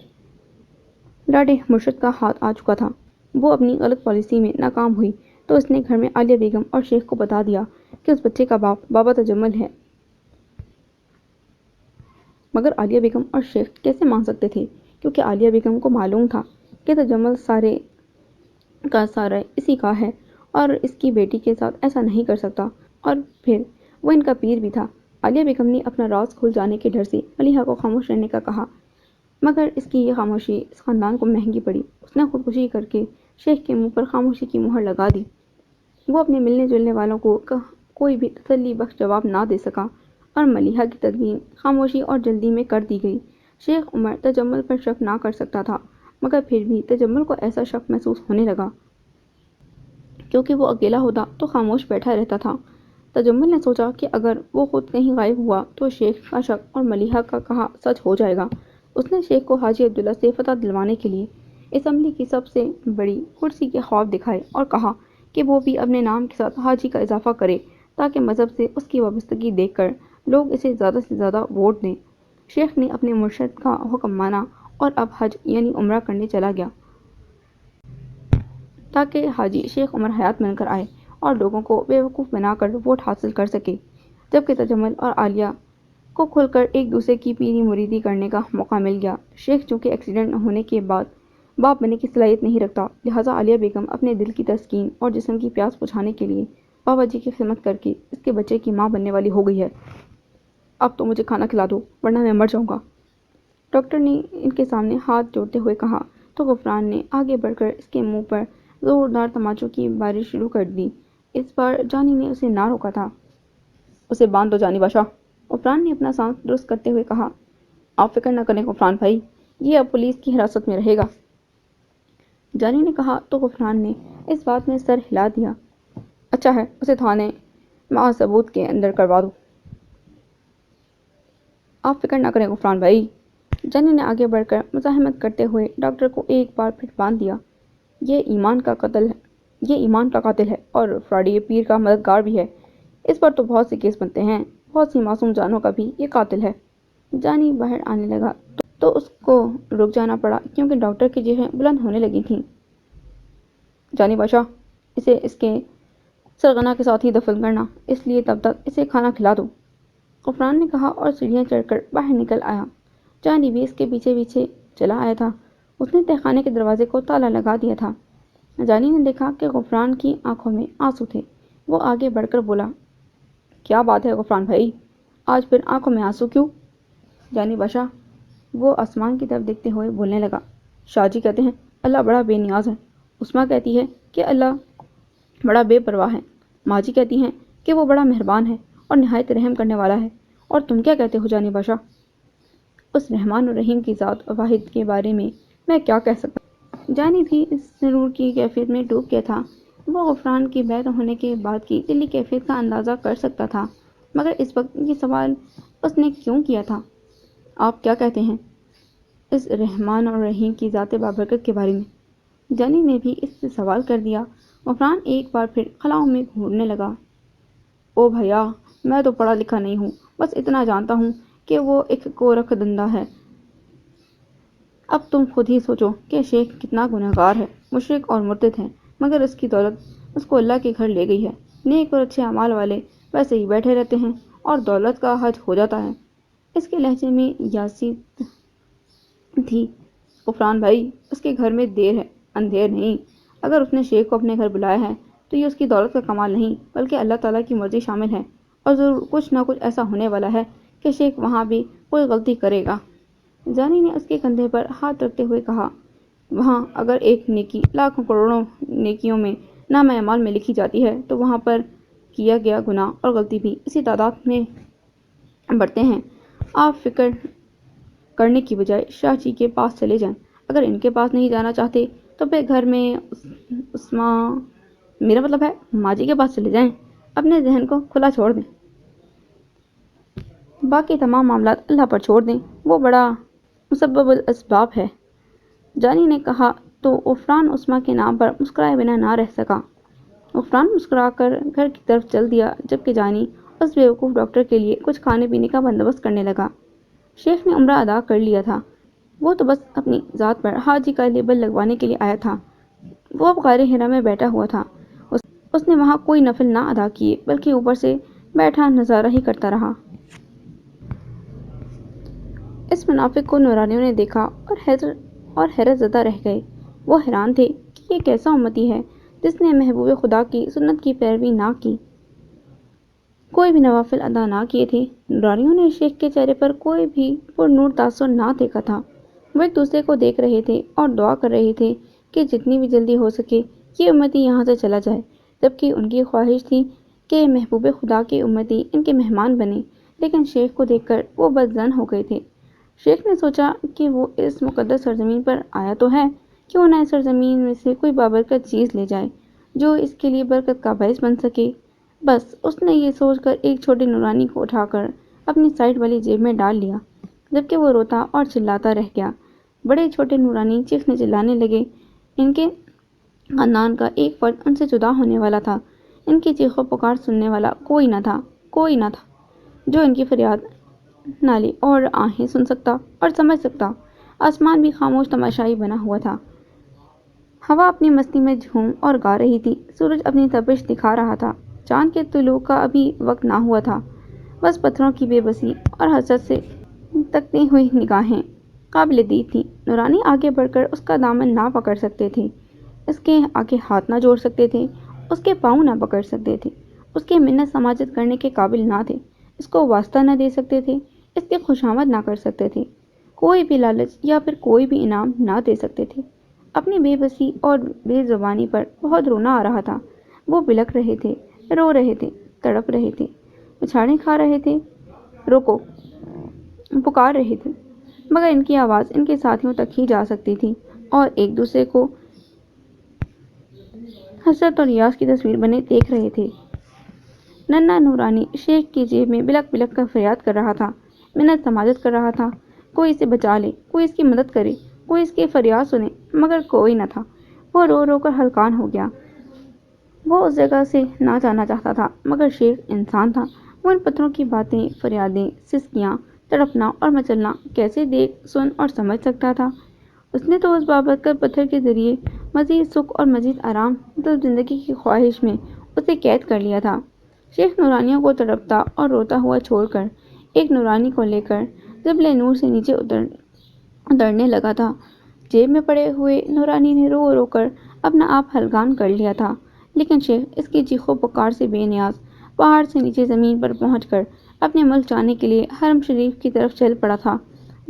Speaker 1: ڈاڈے مرشد کا ہاتھ آ چکا تھا۔ وہ اپنی غلط پالیسی میں ناکام ہوئی تو اس نے گھر میں عالیہ بیگم اور شیخ کو بتا دیا کہ اس بچے کا باپ بابا تجمل ہے۔ مگر عالیہ بیگم اور شیخ کیسے مان سکتے تھے کیونکہ عالیہ بیگم کو معلوم تھا کہ تجمل سارے کا سارا اسی کا ہے اور اس کی بیٹی کے ساتھ ایسا نہیں کر سکتا، اور پھر وہ ان کا پیر بھی تھا۔ عالیہ بیگم نے اپنا راز کھل جانے کے ڈر سے ملیحہ کو خاموش رہنے کا کہا مگر اس کی یہ خاموشی اس خاندان کو مہنگی پڑی۔ اس نے خودکشی کر کے شیخ کے منہ پر خاموشی کی مہر لگا دی۔ وہ اپنے ملنے جلنے والوں کو کوئی بھی تسلی بخش جواب نہ دے سکا اور ملیحہ کی تدفین خاموشی اور جلدی میں کر دی گئی۔ شیخ عمر تجمل پر شک نہ کر سکتا تھا مگر پھر بھی تجمل کو ایسا شک محسوس ہونے لگا کیونکہ وہ اکیلا ہوتا تو خاموش بیٹھا رہتا تھا۔ تجمل نے سوچا کہ اگر وہ خود کہیں غائب ہوا تو شیخ کا شک اور ملیحہ کا کہا سچ ہو جائے گا۔ اس نے شیخ کو حاجی عبداللہ سے فتح دلوانے کے لیے اسمبلی کی سب سے بڑی کرسی کے خواب دکھائے اور کہا کہ وہ بھی اپنے نام کے ساتھ حاجی کا اضافہ کرے تاکہ مذہب سے اس کی وابستگی دیکھ کر لوگ اسے زیادہ سے زیادہ ووٹ دیں۔ شیخ نے اپنے مرشد کا حکم مانا اور اب حج یعنی عمرہ کرنے چلا گیا تاکہ حاجی شیخ عمر حیات بن کر آئے اور لوگوں کو بے وقوف بنا کر ووٹ حاصل کر سکے، جبکہ تجمل اور عالیہ کو کھل کر ایک دوسرے کی پیری مریدی کرنے کا موقع مل گیا۔ شیخ چونکہ ایکسیڈنٹ ہونے کے بعد باپ بننے کی صلاحیت نہیں رکھتا، لہٰذا عالیہ بیگم اپنے دل کی تسکین اور جسم کی پیاس بجھانے کے لیے بابا جی کی خدمت کر کے اس کے بچے کی ماں بننے والی ہو گئی ہے۔ اب تو مجھے کھانا کھلا دو ورنہ میں مر جاؤں گا، ڈاکٹر نے ان کے سامنے ہاتھ جوڑتے ہوئے کہا تو غفران نے آگے بڑھ کر اس کے منہ پر زوردار تماچوں کی بارش شروع کر دی۔ اس بار جانی نے اسے نہ روکا تھا۔ اسے باندھ دو جانی باشا، غفران نے اپنا سانس درست کرتے ہوئے کہا۔ آپ فکر نہ کریں غفران بھائی، یہ اب پولیس کی حراست میں رہے گا، جانی نے کہا تو غفران نے اس بات میں سر ہلا دیا۔ اچھا ہے، اسے تھانے مع ثبوت کے اندر کروا دو۔ آپ فکر نہ کریں غفران بھائی، جانی نے آگے بڑھ کر مزاحمت کرتے ہوئے ڈاکٹر کو ایک بار پھر باندھ دیا۔ یہ ایمان کا قاتل ہے اور فراڈی پیر کا مددگار بھی ہے۔ اس پر تو بہت سے کیس بنتے ہیں، بہت سی معصوم جانوں کا بھی یہ قاتل ہے۔ جانی باہر آنے لگا تو اس کو رک جانا پڑا کیونکہ ڈاکٹر کی جیبیں بلند ہونے لگی تھیں۔ جانی باشا، اسے اس کے سرغنہ کے ساتھ ہی دفن کرنا، اس لیے تب تک اسے کھانا کھلا دو، غفران نے کہا اور سیڑھیاں چڑھ کر باہر نکل آیا۔ جانی بھی اس کے پیچھے پیچھے چلا آیا تھا۔ اس نے تہخانے کے دروازے کو تالا لگا دیا تھا۔ جانی نے دیکھا کہ غفران کی آنکھوں میں آنسو تھے۔ وہ آگے بڑھ کر بولا، کیا بات ہے غفران بھائی، آج پھر آنکھوں میں آنسو کیوں؟ جانی باشا، وہ آسمان کی طرف دیکھتے ہوئے بولنے لگا، شاہ جی کہتے ہیں اللہ بڑا بے نیاز ہے، عثما کہتی ہے کہ اللہ بڑا بے پرواہ ہے، ماں جی کہتی ہیں کہ وہ بڑا مہربان ہے اور نہایت رحم کرنے والا ہے، اور تم کیا کہتے ہو جانی باشا؟ اس رحمان و رحیم کی ذات واحد کے بارے میں کیا کہہ سکتا؟ جانی بھی اس سرور کی کیفیت میں ڈوب گیا تھا۔ وہ غفران کی بیعت ہونے کے بعد کی دلی کیفیت کا اندازہ کر سکتا تھا مگر اس وقت یہ سوال اس نے کیوں کیا تھا؟ آپ کیا کہتے ہیں اس رحمان اور رحیم کی ذات بابرکت کے بارے میں؟ جانی نے بھی اس سے سوال کر دیا۔ غفران ایک بار پھر خلاؤں میں گھورنے لگا۔ او بھیا، میں تو پڑھا لکھا نہیں ہوں، بس اتنا جانتا ہوں کہ وہ ایک گورکھ دندہ ہے۔ اب تم خود ہی سوچو کہ شیخ کتنا گنہگار ہے، مشرک اور مرتد ہے، مگر اس کی دولت اس کو اللہ کے گھر لے گئی ہے۔ نیک اور اچھے اعمال والے ویسے ہی بیٹھے رہتے ہیں اور دولت کا حج ہو جاتا ہے۔ اس کے لہجے میں یاسی تھی۔ غفران بھائی، اس کے گھر میں دیر ہے، اندھیر نہیں۔ اگر اس نے شیخ کو اپنے گھر بلایا ہے تو یہ اس کی دولت کا کمال نہیں بلکہ اللہ تعالیٰ کی مرضی شامل ہے، اور ضرور کچھ نہ کچھ ایسا ہونے والا ہے کہ شیخ وہاں بھی کوئی غلطی کرے گا۔ جانی نے اس کے کندھے پر ہاتھ رکھتے ہوئے کہا، وہاں اگر ایک نیکی لاکھوں کروڑوں نیکیوں میں نامہ اعمال میں لکھی جاتی ہے تو وہاں پر کیا گیا گناہ اور غلطی بھی اسی تعداد میں بڑھتے ہیں۔ آپ فکر کرنے کی بجائے شاہ جی کے پاس چلے جائیں۔ اگر ان کے پاس نہیں جانا چاہتے تو پھر گھر میں میرا مطلب ہے ماں جی کے پاس چلے جائیں۔ اپنے ذہن کو کھلا چھوڑ دیں، باقی تمام معاملات اللہ پر چھوڑ دیں، وہ بڑا مسبب الاسباب ہے۔ جانی نے کہا تو غفران عثمہ کے نام پر مسکرائے بنا نہ رہ سکا۔ غفران مسکرا کر گھر کی طرف چل دیا، جبکہ جانی اس بیوقوف ڈاکٹر کے لیے کچھ کھانے پینے کا بندوبست کرنے لگا۔ شیخ نے عمرہ ادا کر لیا تھا، وہ تو بس اپنی ذات پر حاجی کا لیبل لگوانے کے لیے آیا تھا۔ وہ اب غار حرا میں بیٹھا ہوا تھا۔ اس نے وہاں کوئی نفل نہ ادا کیے بلکہ اوپر سے بیٹھا نظارہ ہی کرتا رہا۔ اس منافق کو نورانیوں نے دیکھا اور حیرت زدہ رہ گئے۔ وہ حیران تھے کہ یہ کیسا امتی ہے جس نے محبوب خدا کی سنت کی پیروی نہ کی، کوئی بھی نوافل ادا نہ کیے تھے۔ نورانیوں نے شیخ کے چہرے پر کوئی بھی پر نور تاثر نہ دیکھا تھا۔ وہ ایک دوسرے کو دیکھ رہے تھے اور دعا کر رہے تھے کہ جتنی بھی جلدی ہو سکے یہ امتی یہاں سے چلا جائے، جبکہ ان کی خواہش تھی کہ محبوب خدا کے امتی ان کے مہمان بنے، لیکن شیخ کو دیکھ کر وہ بدظن ہو گئے تھے۔ شیخ نے سوچا کہ وہ اس مقدس سرزمین پر آیا تو ہے، کیوں نہ اس سرزمین میں سے کوئی بابرکت چیز لے جائے جو اس کے لیے برکت کا باعث بن سکے۔ بس اس نے یہ سوچ کر ایک چھوٹے نورانی کو اٹھا کر اپنی سائیڈ والی جیب میں ڈال لیا، جبکہ وہ روتا اور چلاتا رہ گیا۔ بڑے چھوٹے نورانی چیخنے چلانے لگے۔ ان کے خاندان کا ایک فرد ان سے جدا ہونے والا تھا۔ ان کی چیخ و پکار سننے والا کوئی نہ تھا جو ان کی فریاد نالی اور آہیں سن سکتا اور سمجھ سکتا۔ آسمان بھی خاموش تماشائی بنا ہوا تھا۔ ہوا اپنی مستی میں جھوم اور گا رہی تھی، سورج اپنی تپش دکھا رہا تھا، چاند کے طلوع کا ابھی وقت نہ ہوا تھا۔ بس پتھروں کی بے بسی اور حسرت سے تکتی ہوئی نگاہیں قابل دید تھیں۔ نورانی آگے بڑھ کر اس کا دامن نہ پکڑ سکتے تھے، اس کے آگے ہاتھ نہ جوڑ سکتے تھے، اس کے پاؤں نہ پکڑ سکتے تھے، اس کے منت سماجت کرنے کے قابل نہ تھے، اس کو واسطہ نہ دے سکتے تھے، اس کی خوشامد نہ کر سکتے تھے، کوئی بھی لالچ یا پھر کوئی بھی انعام نہ دے سکتے تھے۔ اپنی بے بسی اور بے زبانی پر بہت رونا آ رہا تھا۔ وہ بلک رہے تھے، رو رہے تھے، تڑپ رہے تھے، پچھاڑیں کھا رہے تھے، روکو پکار رہے تھے، مگر ان کی آواز ان کے ساتھیوں تک ہی جا سکتی تھی، اور ایک دوسرے کو حسرت اور یاس کی تصویر بنے دیکھ رہے تھے۔ ننھا نورانی شیخ کی جیب میں بلک بلک کر فریاد کر رہا تھا، منت سماجت کر رہا تھا، کوئی اسے بچا لے، کوئی اس کی مدد کرے، کوئی اس کی فریاد سنے، مگر کوئی نہ تھا۔ وہ رو رو کر ہلکان ہو گیا۔ وہ اس جگہ سے نہ جانا چاہتا تھا، مگر شیخ انسان تھا۔ وہ ان پتھروں کی باتیں، فریادیں، سسکیاں، تڑپنا اور مچلنا کیسے دیکھ، سن اور سمجھ سکتا تھا؟ اس نے تو اس بابرکت پتھر کے ذریعے مزید سکھ اور مزید آرام طلب زندگی کی خواہش میں اسے قید کر لیا تھا۔ شیخ نورانیوں کو تڑپتا اور روتا ہوا چھوڑ کر ایک نورانی کو لے کر جبل نور سے نیچے اترنے لگا تھا۔ جیب میں پڑے ہوئے نورانی نے رو رو کر اپنا آپ ہلکان کر لیا تھا، لیکن شیخ اس کی چیخ و پکار سے بے نیاز پہاڑ سے نیچے زمین پر پہنچ کر اپنے ملک جانے کے لیے حرم شریف کی طرف چل پڑا تھا،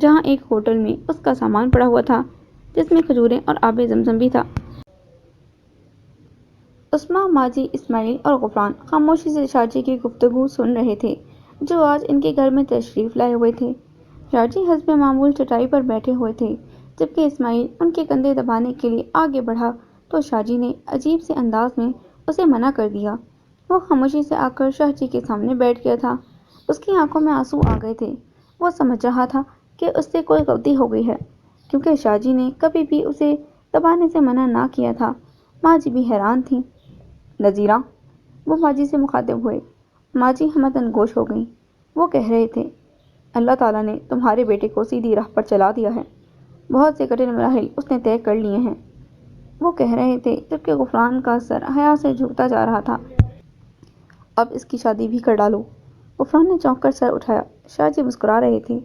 Speaker 1: جہاں ایک ہوٹل میں اس کا سامان پڑا ہوا تھا، جس میں کھجوریں اور آب زمزم بھی تھا۔ عثمہ، ماجی، اسماعیل اور غفران خاموشی سے شاہ جی کی گفتگو سن رہے تھے، جو آج ان کے گھر میں تشریف لائے ہوئے تھے۔ شاہ جی حسب معمول چٹائی پر بیٹھے ہوئے تھے، جبکہ اسماعیل ان کے کندھے دبانے کے لیے آگے بڑھا تو شاہ جی نے عجیب سے انداز میں اسے منع کر دیا۔ وہ خاموشی سے آ کر شاہ جی کے سامنے بیٹھ گیا تھا۔ اس کی آنکھوں میں آنسو آ گئے تھے۔ وہ سمجھ رہا تھا کہ اس سے کوئی غلطی ہو گئی ہے، کیونکہ شاہ جی نے کبھی بھی اسے دبانے سے منع نہ کیا تھا۔ ماں جی بھی حیران تھیں۔ نذیرہ، وہ ماجی سے مخاطب ہوئے۔ ماجی ہمدن گوش ہو گئیں۔ وہ کہہ رہے تھے، اللہ تعالیٰ نے تمہارے بیٹے کو سیدھی راہ پر چلا دیا ہے۔ بہت سے کٹھن مراحل اس نے طے کر لیے ہیں۔ وہ کہہ رہے تھے جبکہ غفران کا سر حیا سے جھکتا جا رہا تھا۔ اب اس کی شادی بھی کر ڈالو۔ غفران نے چونک کر سر اٹھایا۔ شاہ جی مسکرا رہے تھے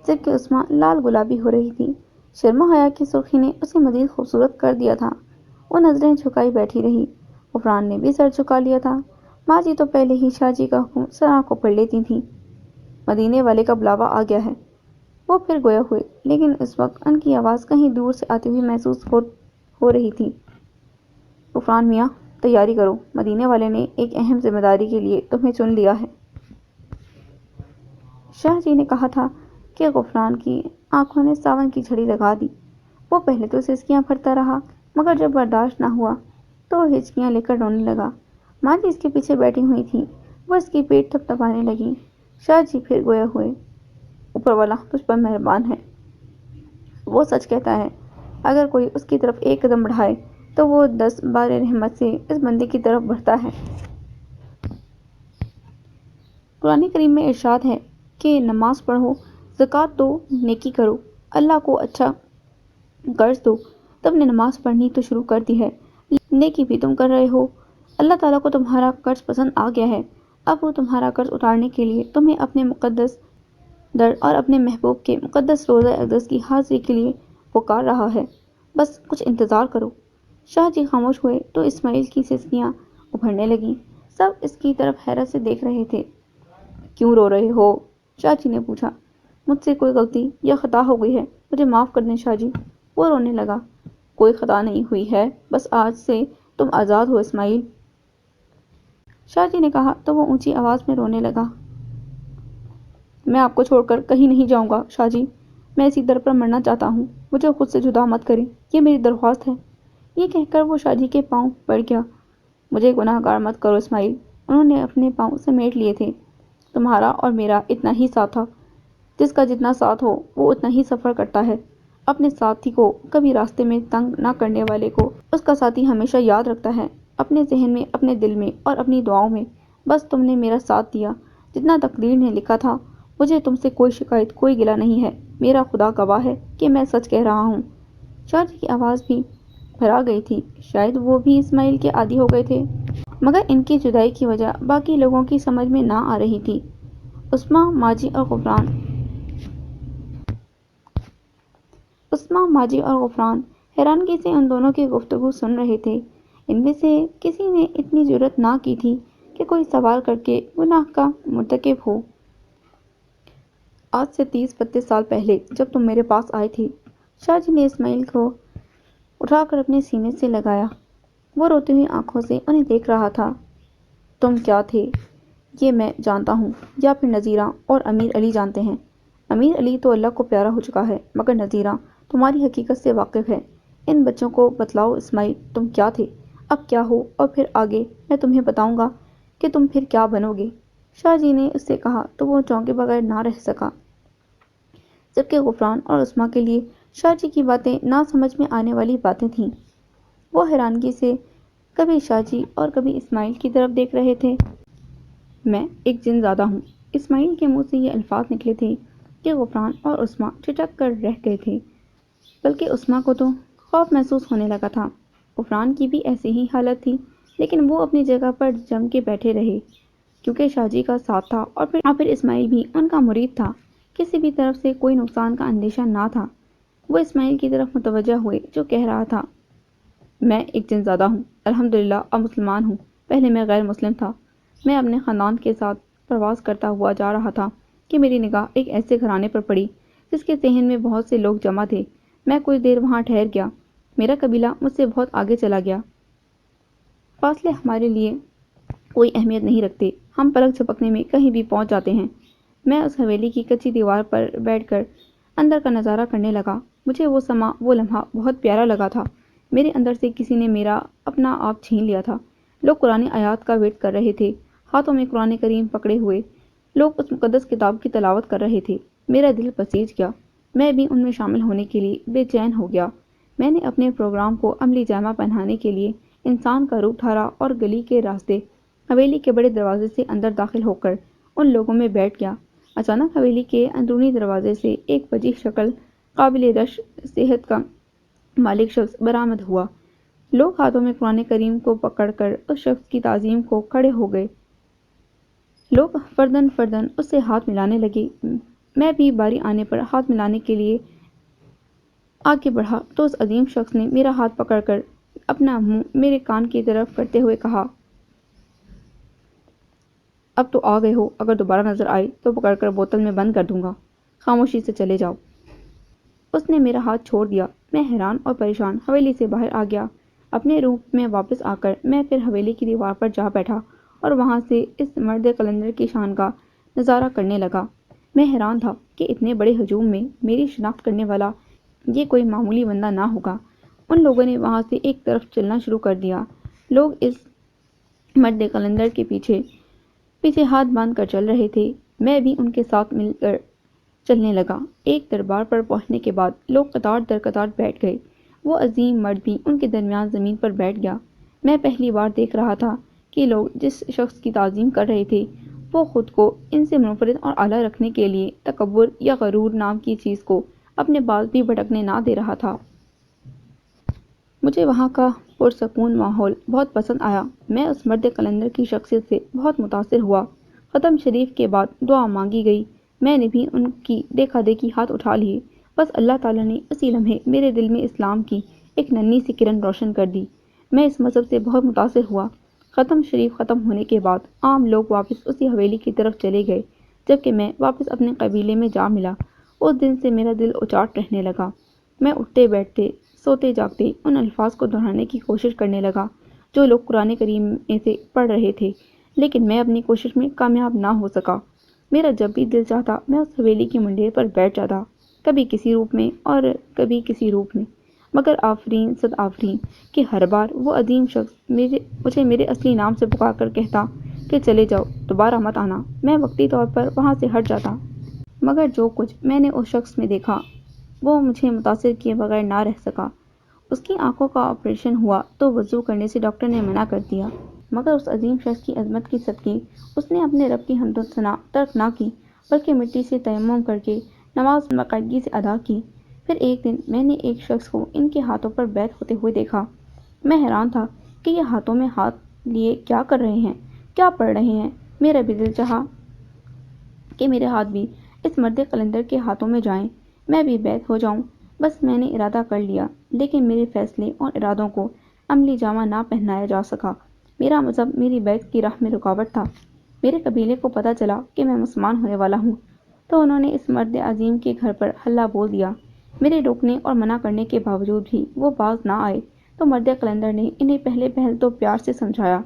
Speaker 1: جبکہ عثمان لال گلابی ہو رہی تھی۔ شرم و حیا کی سرخی نے اسے مزید خوبصورت کر دیا تھا۔ وہ نظریں جھکائی بیٹھی رہی۔ غفران نے بھی سر جھکا لیا تھا۔ ماں جی تو پہلے ہی شاہ جی کا حکم سر آنکھوں پڑھ لیتی تھیں۔ مدینے والے کا بلاوا آ گیا ہے۔ وہ پھر گویا ہوئے، لیکن اس وقت ان کی آواز کہیں دور سے آتی ہوئی محسوس ہو رہی تھی۔ غفران میاں، تیاری کرو، مدینے والے نے ایک اہم ذمہ داری کے لیے تمہیں چن لیا ہے۔ شاہ جی نے کہا تھا کہ غفران کی آنکھوں نے ساون کی جھڑی لگا دی۔ وہ پہلے تو سسکیاں بھرتا رہا، مگر جب برداشت نہ ہوا تو ہچکیاں لے کر رونے لگا۔ ماں جی اس کے پیچھے بیٹھی ہوئی تھی، وہ اس کی پیٹھ تھپ تھپانے لگیں۔ شاہ جی پھر گویا ہوئے۔ اوپر والا تجھ پر مہربان ہے، وہ سچ کہتا ہے۔ اگر کوئی اس کی طرف ایک قدم بڑھائے تو وہ 10 بار رحمت سے اس بندے کی طرف بڑھتا ہے۔ قرآن کریم میں ارشاد ہے کہ نماز پڑھو، زکوٰۃ دو، نیکی کرو، اللہ کو اچھا قرض دو۔ تم نے نماز پڑھنی تو شروع کر دی ہے، نیکی بھی تم کر رہے ہو۔ اللہ تعالیٰ کو تمہارا قرض پسند آ گیا ہے۔ اب وہ تمہارا قرض اتارنے کے لیے تمہیں اپنے مقدس در اور اپنے محبوب کے مقدس روضہ اقدس کی حاضری کے لیے پکار رہا ہے۔ بس کچھ انتظار کرو۔ شاہ جی خاموش ہوئے تو اسماعیل کی سسکیاں ابھرنے لگیں۔ سب اس کی طرف حیرت سے دیکھ رہے تھے۔ کیوں رو رہے ہو؟ شاہ جی نے پوچھا۔ مجھ سے کوئی غلطی یا خطا ہو گئی ہے، مجھے معاف کر دیں شاہ جی۔ وہ رونے لگا۔ کوئی خطا نہیں ہوئی ہے، بس آج سے تم آزاد ہو اسماعیل، شاہ جی نے کہا تو وہ اونچی آواز میں رونے لگا۔ میں آپ کو چھوڑ کر کہیں نہیں جاؤں گا شاہ جی، میں اسی در پر مرنا چاہتا ہوں، مجھے خود سے جدا مت کریں، یہ میری درخواست ہے۔ یہ کہہ کر وہ شاہ جی کے پاؤں پڑ گیا۔ مجھے گناہ گار مت کرو اسماعیل، انہوں نے اپنے پاؤں سمیٹ لیے تھے۔ تمہارا اور میرا اتنا ہی ساتھ تھا، جس کا جتنا ساتھ ہو وہ اتنا ہی سفر کرتا ہے۔ اپنے ساتھی کو کبھی راستے میں تنگ نہ کرنے والے کو اس کا ساتھی ہمیشہ یاد رکھتا ہے، اپنے ذہن میں، اپنے دل میں اور اپنی دعاؤں میں۔ بس تم نے میرا ساتھ دیا جتنا تقدیر نے لکھا تھا۔ مجھے تم سے کوئی شکایت، کوئی گلہ نہیں ہے، میرا خدا گواہ ہے کہ میں سچ کہہ رہا ہوں۔ شاہ جی کی آواز بھی بھرا گئی تھی، شاید وہ بھی اسماعیل کے عادی ہو گئے تھے، مگر ان کی جدائی کی وجہ باقی لوگوں کی سمجھ میں نہ آ رہی تھی۔ عثمان ماجی اور غفران حیرانگی سے ان دونوں کی گفتگو سن رہے تھے۔ ان میں سے کسی نے اتنی جرأت نہ کی تھی کہ کوئی سوال کر کے گناہ کا مرتکب ہو۔ آج سے 30-32 سال پہلے جب تم میرے پاس آئے تھے، شاہ جی نے اسماعیل کو اٹھا کر اپنے سینے سے لگایا۔ وہ روتی ہوئی آنکھوں سے انہیں دیکھ رہا تھا۔ تم کیا تھے یہ میں جانتا ہوں، یا پھر نذیرہ اور امیر علی جانتے ہیں۔ امیر علی تو اللہ کو پیارا ہو چکا ہے، مگر نذیرہ تمہاری حقیقت سے واقف ہے۔ ان بچوں کو بتلاؤ اسماعیل، تم کیا تھے، اب کیا ہو، اور پھر آگے میں تمہیں بتاؤں گا کہ تم پھر کیا بنو گے۔ شاہ جی نے اس سے کہا تو وہ چونکے بغیر نہ رہ سکا، جبکہ غفران اور عثمان کے لیے شاہ جی کی باتیں نہ سمجھ میں آنے والی باتیں تھیں۔ وہ حیرانگی سے کبھی شاہ جی اور کبھی اسماعیل کی طرف دیکھ رہے تھے۔ میں ایک جن زادہ ہوں۔ اسماعیل کے منہ سے یہ الفاظ نکلے تھے کہ غفران اور عثمان ٹھٹک کر رہ گئے تھے، بلکہ عثمان کو تو خوف محسوس ہونے لگا تھا۔ غفران کی بھی ایسی ہی حالت تھی، لیکن وہ اپنی جگہ پر جم کے بیٹھے رہے، کیونکہ شاہ جی کا ساتھ تھا اور پھر اسماعیل بھی ان کا مرید تھا۔ کسی بھی طرف سے کوئی نقصان کا اندیشہ نہ تھا۔ وہ اسماعیل کی طرف متوجہ ہوئے جو کہہ رہا تھا، میں ایک جن زادہ ہوں، الحمدللہ اب مسلمان ہوں، پہلے میں غیر مسلم تھا۔ میں اپنے خاندان کے ساتھ پرواز کرتا ہوا جا رہا تھا کہ میری نگاہ ایک ایسے گھرانے پر پڑی جس کے ذہن میں بہت سے لوگ جمع تھے۔ میں کچھ دیر وہاں ٹھہر گیا۔ میرا قبیلہ مجھ سے بہت آگے چلا گیا۔ فاصلے ہمارے لیے کوئی اہمیت نہیں رکھتے، ہم پلک جھپکنے میں کہیں بھی پہنچ جاتے ہیں۔ میں اس حویلی کی کچی دیوار پر بیٹھ کر اندر کا نظارہ کرنے لگا۔ مجھے وہ سما، وہ لمحہ بہت پیارا لگا تھا۔ میرے اندر سے کسی نے میرا اپنا آپ چھین لیا تھا۔ لوگ قرآن آیات کا ویٹ کر رہے تھے، ہاتھوں میں قرآن کریم پکڑے ہوئے۔ لوگ اس مقدس کتاب کی تلاوت کر رہے تھے۔ میرا دل بسیج گیا، میں بھی ان میں شامل ہونے کے لیے بے چین ہو گیا۔ میں نے اپنے پروگرام کو عملی جامہ پہنانے کے لیے انسان کا روپ دھارا اور گلی کے راستے حویلی کے بڑے دروازے سے اندر داخل ہو کر ان لوگوں میں بیٹھ گیا۔ اچانک حویلی کے اندرونی دروازے سے ایک وجیح شکل قابل رش صحت کا مالک شخص برآمد ہوا۔ لوگ ہاتھوں میں قرآن کریم کو پکڑ کر اس شخص کی تعظیم کو کھڑے ہو گئے۔ لوگ فردن فردن اس سے ہاتھ ملانے لگے۔ میں بھی باری آنے پر ہاتھ ملانے کے لیے آگے بڑھا تو اس عظیم شخص نے میرا ہاتھ پکڑ کر اپنا منہ میرے کان کی طرف کرتے ہوئے کہا، اب تو آ گئے ہو، اگر دوبارہ نظر آئی تو پکڑ کر بوتل میں بند کر دوں گا، خاموشی سے چلے جاؤ۔ اس نے میرا ہاتھ چھوڑ دیا۔ میں حیران اور پریشان حویلی سے باہر آ گیا۔ اپنے روم میں واپس آ کر میں پھر حویلی کی دیوار پر جا بیٹھا اور وہاں سے اس مرد قلندر کی شان کا نظارہ کرنے لگا۔ میں حیران تھا کہ اتنے بڑے ہجوم میں میری شناخت کرنے والا یہ کوئی معمولی بندہ نہ ہوگا۔ ان لوگوں نے وہاں سے ایک طرف چلنا شروع کر دیا۔ لوگ اس مرد قلندر کے پیچھے ہاتھ باندھ کر چل رہے تھے۔ میں بھی ان کے ساتھ مل کر چلنے لگا۔ ایک دربار پر پہنچنے کے بعد لوگ قطار در قطار بیٹھ گئے۔ وہ عظیم مرد بھی ان کے درمیان زمین پر بیٹھ گیا۔ میں پہلی بار دیکھ رہا تھا کہ لوگ جس شخص کی تعظیم کر رہے تھے وہ خود کو ان سے منفرد اور اعلیٰ رکھنے کے لیے تکبر یا غرور نام کی چیز کو اپنے بال بھی بھٹکنے نہ دے رہا تھا۔ مجھے وہاں کا پرسکون ماحول بہت پسند آیا۔ میں اس مرد قلندر کی شخصیت سے بہت متاثر ہوا۔ ختم شریف کے بعد دعا مانگی گئی۔ میں نے بھی ان کی دیکھا دیکھی ہاتھ اٹھا لیے۔ بس اللہ تعالیٰ نے اسی لمحے میرے دل میں اسلام کی ایک ننھی سی کرن روشن کر دی۔ میں اس مذہب سے بہت متاثر ہوا۔ ختم شریف ختم ہونے کے بعد عام لوگ واپس اسی حویلی کی طرف چلے گئے، جبکہ میں واپس اپنے قبیلے میں جا ملا۔ اس دن سے میرا دل اچاٹ رہنے لگا۔ میں اٹھتے بیٹھتے، سوتے جاگتے ان الفاظ کو دہرانے کی کوشش کرنے لگا جو لوگ قرآن کریم میں سے پڑھ رہے تھے، لیکن میں اپنی کوشش میں کامیاب نہ ہو سکا۔ میرا جب بھی دل چاہتا میں اس حویلی کی منڈیر پر بیٹھ جاتا، کبھی کسی روپ میں اور کبھی کسی روپ میں، مگر آفرین صد آفرین کہ ہر بار وہ عظیم شخص مجھے میرے اصلی نام سے پکار کر کہتا کہ چلے جاؤ، دوبارہ مت آنا۔ میں وقتی طور پر وہاں سے ہٹ جاتا، مگر جو کچھ میں نے اس شخص میں دیکھا وہ مجھے متاثر کیے بغیر نہ رہ سکا۔ اس کی آنکھوں کا آپریشن ہوا تو وضو کرنے سے ڈاکٹر نے منع کر دیا، مگر اس عظیم شخص کی عظمت کی صدقے اس نے اپنے رب کی حمد و ثنا ترک نہ کی، بلکہ مٹی سے تیمم کر کے نماز باقاعدگی سے ادا کی۔ پھر ایک دن میں نے ایک شخص کو ان کے ہاتھوں پر بیعت ہوتے ہوئے دیکھا۔ میں حیران تھا کہ یہ ہاتھوں میں ہاتھ لیے کیا کر رہے ہیں، کیا پڑھ رہے ہیں۔ میرا بھی دل چاہا کہ میرے ہاتھ بھی اس مرد قلندر کے ہاتھوں میں جائیں، میں بھی بیعت ہو جاؤں۔ بس میں نے ارادہ کر لیا، لیکن میرے فیصلے اور ارادوں کو عملی جامہ نہ پہنایا جا سکا۔ میرا مذہب میری بیعت کی راہ میں رکاوٹ تھا۔ میرے قبیلے کو پتہ چلا کہ میں مسلمان ہونے والا ہوں تو انہوں نے اس مرد عظیم کے گھر پر حلہ بول دیا۔ میرے روکنے اور منع کرنے کے باوجود بھی وہ باز نہ آئے تو مرد قلندر نے انہیں پہلے پہل تو پیار سے سمجھایا،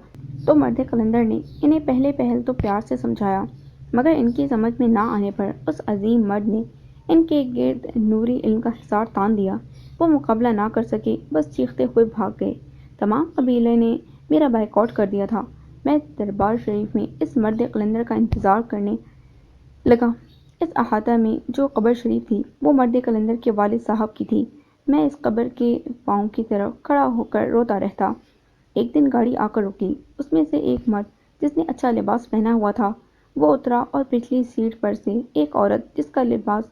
Speaker 1: مگر ان کی سمجھ میں نہ آنے پر اس عظیم مرد نے ان کے گرد نوری علم کا حصار تان دیا۔ وہ مقابلہ نہ کر سکے، بس چیختے ہوئے بھاگ گئے۔ تمام قبیلے نے میرا بائیکاٹ کر دیا تھا۔ میں دربار شریف میں اس مرد قلندر کا انتظار کرنے لگا۔ اس احاطہ میں جو قبر شریف تھی وہ مرد قلندر کے والد صاحب کی تھی۔ میں اس قبر کے پاؤں کی طرف کھڑا ہو کر روتا رہتا۔ ایک دن گاڑی آ کر رکی۔ اس میں سے ایک مرد جس نے اچھا لباس پہنا ہوا تھا وہ اترا اور پچھلی سیٹ پر سے ایک عورت جس کا لباس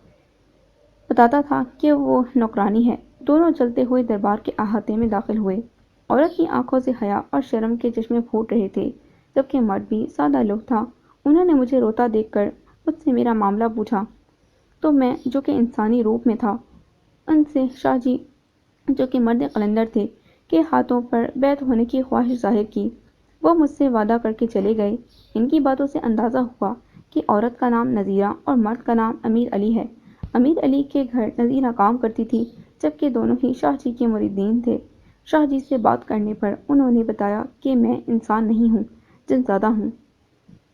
Speaker 1: بتاتا تھا کہ وہ نوکرانی ہے، دونوں چلتے ہوئے دربار کے احاطے میں داخل ہوئے۔ عورت کی آنکھوں سے حیا اور شرم کے چشمے پھوٹ رہے تھے، جبکہ مرد بھی سادہ لوگ تھا۔ انہوں نے مجھے روتا دیکھ کر مجھ سے میرا معاملہ پوچھا تو میں، جو کہ انسانی روپ میں تھا، ان سے شاہ جی، جو کہ مرد قلندر تھے، کے ہاتھوں پر بیعت ہونے کی خواہش ظاہر کی۔ وہ مجھ سے وعدہ کر کے چلے گئے۔ ان کی باتوں سے اندازہ ہوا کہ عورت کا نام نذیرہ اور مرد کا نام امیر علی ہے۔ امیر علی کے گھر نذیرہ کام کرتی تھی، جبکہ دونوں ہی شاہ جی کے مریدین تھے۔ شاہ جی سے بات کرنے پر انہوں نے بتایا کہ میں انسان نہیں ہوں، جن زادہ ہوں۔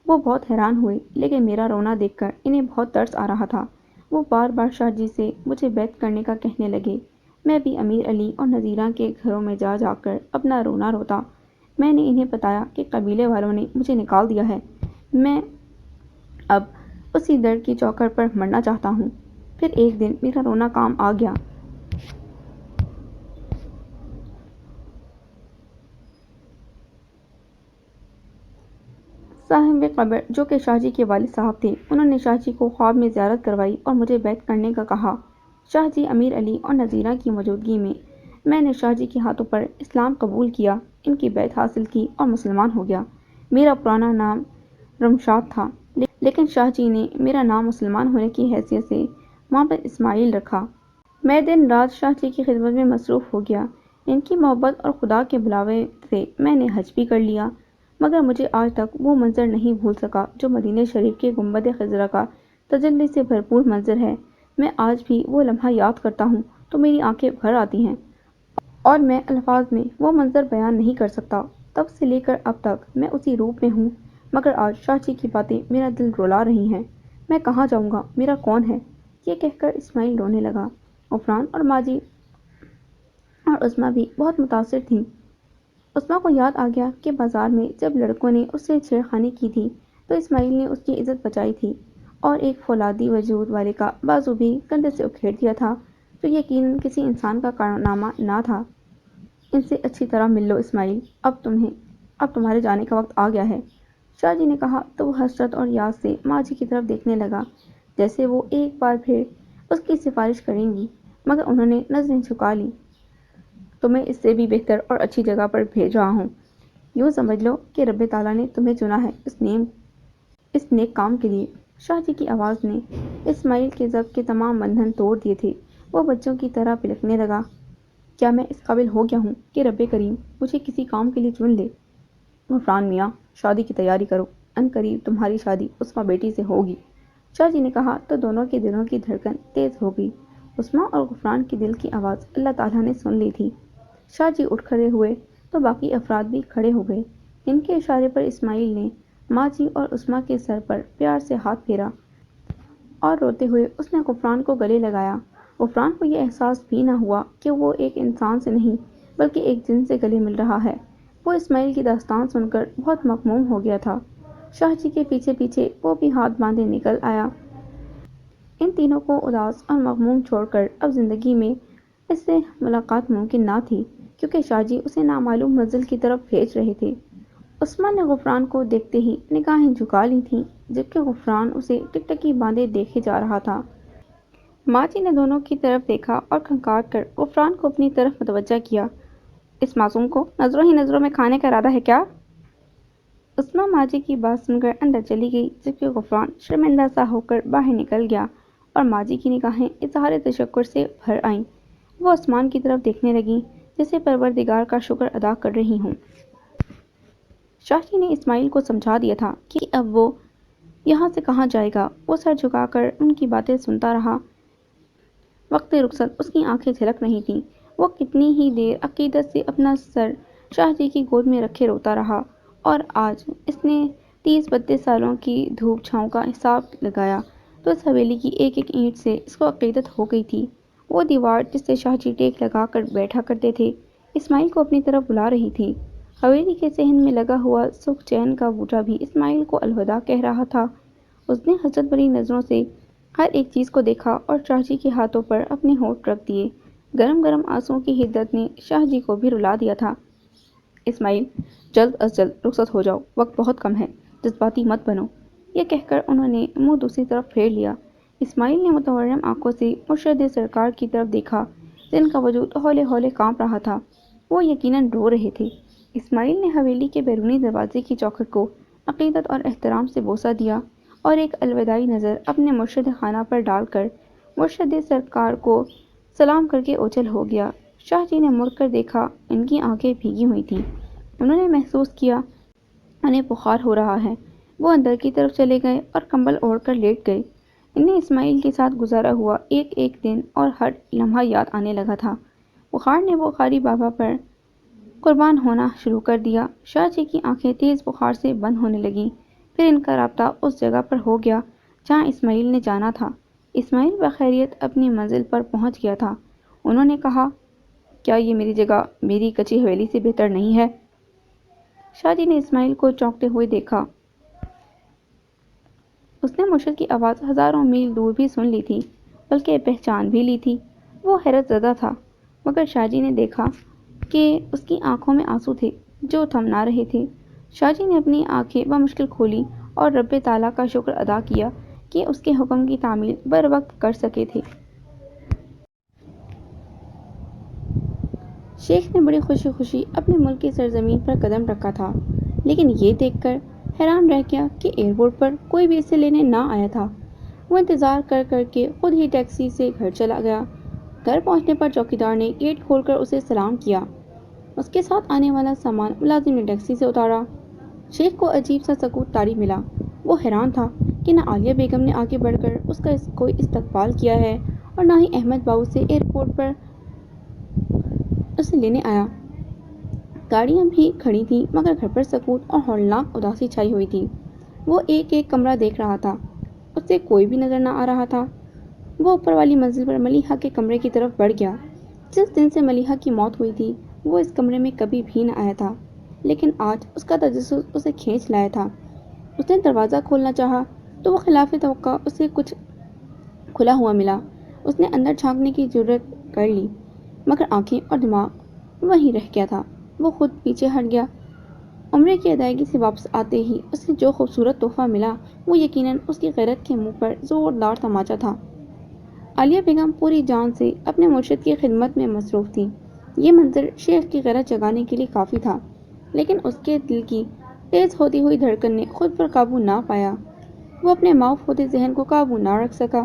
Speaker 1: وہ بہت حیران ہوئے، لیکن میرا رونا دیکھ کر انہیں بہت ترس آ رہا تھا۔ وہ بار بار شاہ جی سے مجھے بیعت کرنے کا کہنے لگے۔ میں بھی امیر علی اور نذیرہ کے گھروں میں جا جا کر اپنا رونا روتا۔ میں نے انہیں بتایا کہ قبیلے والوں نے مجھے نکال دیا ہے، میں اب اسی در کی چوکھٹ پر مرنا چاہتا ہوں۔ پھر ایک دن میرا رونا کام آ گیا۔ صاحب قبر جو کہ شاہ جی کے والد صاحب تھے، انہوں نے شاہ جی کو خواب میں زیارت کروائی اور مجھے بیعت کرنے کا کہا۔ شاہ جی، امیر علی اور نذیرہ کی موجودگی میں نے شاہ جی کے ہاتھوں پر اسلام قبول کیا، ان کی بیعت حاصل کی اور مسلمان ہو گیا۔ میرا پرانا نام رمشاد تھا، لیکن شاہ جی نے میرا نام مسلمان ہونے کی حیثیت سے محمد اسماعیل رکھا۔ میں دن رات شاہ جی کی خدمت میں مصروف ہو گیا۔ ان کی محبت اور خدا کے بلاوے سے میں نے حج بھی کر لیا، مگر مجھے آج تک وہ منظر نہیں بھول سکا جو مدینہ شریف کے گنبد خضرا کا تجلی سے بھرپور منظر ہے۔ میں آج بھی وہ لمحہ یاد کرتا ہوں تو میری آنکھیں بھر آتی ہیں اور میں الفاظ میں وہ منظر بیان نہیں کر سکتا۔ تب سے لے کر اب تک میں اسی روپ میں ہوں، مگر آج شاہ جی کی باتیں میرا دل رلا رہی ہیں۔ میں کہاں جاؤں گا، میرا کون ہے؟ یہ کہہ کر اسماعیل رونے لگا۔ غفران اور ماجی اور عظمیٰ بھی بہت متاثر تھیں۔ عظمیٰ کو یاد آ گیا کہ بازار میں جب لڑکوں نے اس سے چھیڑخانی کی تھی تو اسماعیل نے اس کی عزت بچائی تھی اور ایک فولادی وجود والے کا بازو بھی کندھے سے اکھیڑ دیا تھا، جو یقیناً کسی انسان کا کارنامہ نہ تھا۔ ان سے اچھی طرح مل لو اسماعیل، اب تمہارے جانے کا وقت آ گیا ہے، شاہ جی نے کہا تو وہ حسرت اور یاس سے ماجی کی طرف دیکھنے لگا، جیسے وہ ایک بار پھر اس کی سفارش کریں گی، مگر انہوں نے نظریں جھکا لیں۔ تمہیں اس سے بھی بہتر اور اچھی جگہ پر بھیج رہا ہوں۔ یوں سمجھ لو کہ رب تعالیٰ نے تمہیں چنا ہے اس نیک کام کے لیے۔ شاہ جی کی آواز نے اسماعیل کے ضبط کے تمام بندھن توڑ دیے تھے۔ وہ بچوں کی طرح پلکنے لگا۔ کیا میں اس قابل ہو گیا ہوں کہ رب کریم مجھے کسی کام کے لیے چن لے؟ غفران میاں، شادی کی تیاری کرو، عنقریب تمہاری شادی عثمیٰ بیٹی سے ہوگی، شاہ جی نے کہا تو دونوں کے دلوں کی دھڑکن تیز ہو گئی۔ عثمیٰ اور غفران کے دل کی آواز اللہ تعالیٰ نے سن لی تھی۔ شاہ جی اٹھ کھڑے ہوئے تو باقی افراد بھی کھڑے ہو گئے۔ ان کے اشارے پر اسماعیل نے ماجی اور عثمیٰ کے سر پر پیار سے ہاتھ پھیرا اور روتے ہوئے اس نے غفران کو گلے لگایا۔ غفران کو یہ احساس بھی نہ ہوا کہ وہ ایک انسان سے نہیں بلکہ ایک جن سے گلے مل رہا ہے۔ وہ اسماعیل کی داستان سن کر بہت مغموم ہو گیا تھا۔ شاہ جی کے پیچھے پیچھے وہ بھی ہاتھ باندھے نکل آیا۔ ان تینوں کو اداس اور مغموم چھوڑ کر اب زندگی میں اس سے ملاقات ممکن نہ تھی، کیونکہ شاہ جی اسے نامعلوم منزل کی طرف بھیج رہے تھے۔ عثمیٰ نے غفران کو دیکھتے ہی نگاہیں جھکا لی تھیں، جبکہ غفران اسے ٹکٹکی باندھے دیکھے جا رہا تھا۔ ماجی نے دونوں کی طرف دیکھا اور کھنکار کر غفران کو اپنی طرف متوجہ کیا۔ اس معصوم کو نظروں ہی نظروں میں کھانے کا ارادہ ہے کیا؟ عثمیٰ ماجی کی بات سن کر اندر چلی گئی، جبکہ غفران شرمندہ سا ہو کر باہر نکل گیا اور ماجی کی نگاہیں اظہار تشکر سے بھر آئیں۔ وہ آسمان کی طرف دیکھنے لگیں جیسے پروردگار کا شکر ادا کر رہی ہوں۔ شاہ جی نے اسماعیل کو سمجھا دیا تھا کہ اب وہ یہاں سے کہاں جائے گا۔ وہ سر جھکا کر ان کی باتیں سنتا رہا۔ وقت رخصت اس کی آنکھیں جھلک رہی تھیں۔ وہ کتنی ہی دیر عقیدت سے اپنا سر شاہ جی کی گود میں رکھے روتا رہا، اور آج اس نے 30-32 سالوں کی دھوپ چھاؤں کا حساب لگایا تو اس حویلی کی ایک ایک اینٹ سے اس کو عقیدت ہو گئی تھی۔ وہ دیوار جس سے شاہ جی ٹیک لگا کر بیٹھا کرتے تھے اسماعیل کو اپنی طرف بلا رہی تھی۔ حویلی کے صحن میں لگا ہوا سکھ چین کا بوٹا بھی اسماعیل کو الوداع کہہ رہا تھا۔ اس نے حسرت بھری نظروں سے ہر ایک چیز کو دیکھا اور شاہ جی کے ہاتھوں پر اپنے ہونٹ رکھ دیے۔ گرم گرم آنسوؤں کی حدت نے شاہ جی کو بھی رلا دیا تھا۔ اسماعیل، جلد از جلد رخصت ہو جاؤ، وقت بہت کم ہے، جذباتی مت بنو، یہ کہہ کر انہوں نے منہ دوسری طرف پھیر لیا۔ اسماعیل نے متورم آنکھوں سے مرشد سرکار کی طرف دیکھا جن کا وجود ہولے ہولے کانپ رہا تھا۔ وہ یقیناً رو رہے تھے۔ اسماعیل نے حویلی کے بیرونی دروازے کی چوکھٹ کو عقیدت اور احترام سے بوسہ دیا اور ایک الوداعی نظر اپنے مرشد خانہ پر ڈال کر مرشد سرکار کو سلام کر کے اوجھل ہو گیا۔ شاہ جی نے مڑ کر دیکھا، ان کی آنکھیں بھیگی ہوئی تھیں۔ انہوں نے محسوس کیا انہیں بخار ہو رہا ہے۔ وہ اندر کی طرف چلے گئے اور کمبل اوڑھ کر لیٹ گئے۔ انہیں اسماعیل کے ساتھ گزارا ہوا ایک ایک دن اور ہر لمحہ یاد آنے لگا تھا۔ بخار نے بخاری بابا پر قربان ہونا شروع کر دیا۔ شاہ جی کی آنکھیں تیز بخار سے بند ہونے لگیں۔ پھر ان کا رابطہ اس جگہ پر ہو گیا جہاں اسماعیل نے جانا تھا۔ اسماعیل بخیریت اپنی منزل پر پہنچ گیا تھا۔ انہوں نے کہا، کیا یہ میری جگہ میری کچی حویلی سے بہتر نہیں ہے؟ شاہ جی نے اسماعیل کو چونکتے ہوئے دیکھا۔ اس نے مرشد کی آواز ہزاروں میل دور بھی سن لی تھی، بلکہ پہچان بھی لی تھی۔ وہ حیرت زدہ تھا، مگر شاہ جی نے دیکھا کہ اس کی آنکھوں میں آنسو تھے جو تھم نہ رہے تھے۔ شاہ جی نے اپنی آنکھیں بمشکل کھولی اور رب تعالیٰ کا شکر ادا کیا کہ اس کے حکم کی تعمیل بروقت کر سکے تھے۔ شیخ نے بڑی خوشی خوشی اپنے ملک کی سرزمین پر قدم رکھا تھا، لیکن یہ دیکھ کر حیران رہ گیا کہ ایئرپورٹ پر کوئی بھی اسے لینے نہ آیا تھا۔ وہ انتظار کر کر کے خود ہی ٹیکسی سے گھر چلا گیا۔ گھر پہنچنے پر چوکیدار نے گیٹ کھول کر اسے سلام کیا۔ اس کے ساتھ آنے والا سامان ملازم نے ٹیکسی سے اتارا۔ شیخ کو عجیب سا سکوت طاری ملا۔ وہ حیران تھا کہ نہ عالیہ بیگم نے آگے بڑھ کر اس کا کوئی استقبال کیا ہے اور نہ ہی احمد باؤ سے ایئرپورٹ پر اسے لینے آیا۔ گاڑیاں بھی کھڑی تھیں مگر گھر پر سکوت اور ہولناک اداسی چھائی ہوئی تھی۔ وہ ایک ایک کمرہ دیکھ رہا تھا، اسے کوئی بھی نظر نہ آ رہا تھا۔ وہ اوپر والی منزل پر ملیحہ کے کمرے کی طرف بڑھ گیا۔ جس دن سے ملیحہ کی موت ہوئی تھی وہ اس کمرے میں کبھی بھی نہ آیا تھا، لیکن آج اس کا تجسس اسے کھینچ لایا تھا۔ اس نے دروازہ کھولنا چاہا تو وہ خلاف توقع اسے کچھ کھلا ہوا ملا۔ اس نے اندر جھانکنے کی جرات کر لی مگر آنکھیں اور دماغ وہیں رہ گیا تھا۔ وہ خود پیچھے ہٹ گیا۔ عمرے کی ادائیگی سے واپس آتے ہی اسے جو خوبصورت تحفہ ملا وہ یقیناً اس کی غیرت کے منہ پر زوردار تماچا تھا۔ عالیہ بیگم پوری جان سے اپنے مرشد کی خدمت میں مصروف تھی۔ یہ منظر شیخ کی غیرت جگانے کے لیے کافی تھا، لیکن اس کے دل کی تیز ہوتی ہوئی دھڑکن نے خود پر قابو نہ پایا۔ وہ اپنے معاف ہوتے ذہن کو قابو نہ رکھ سکا۔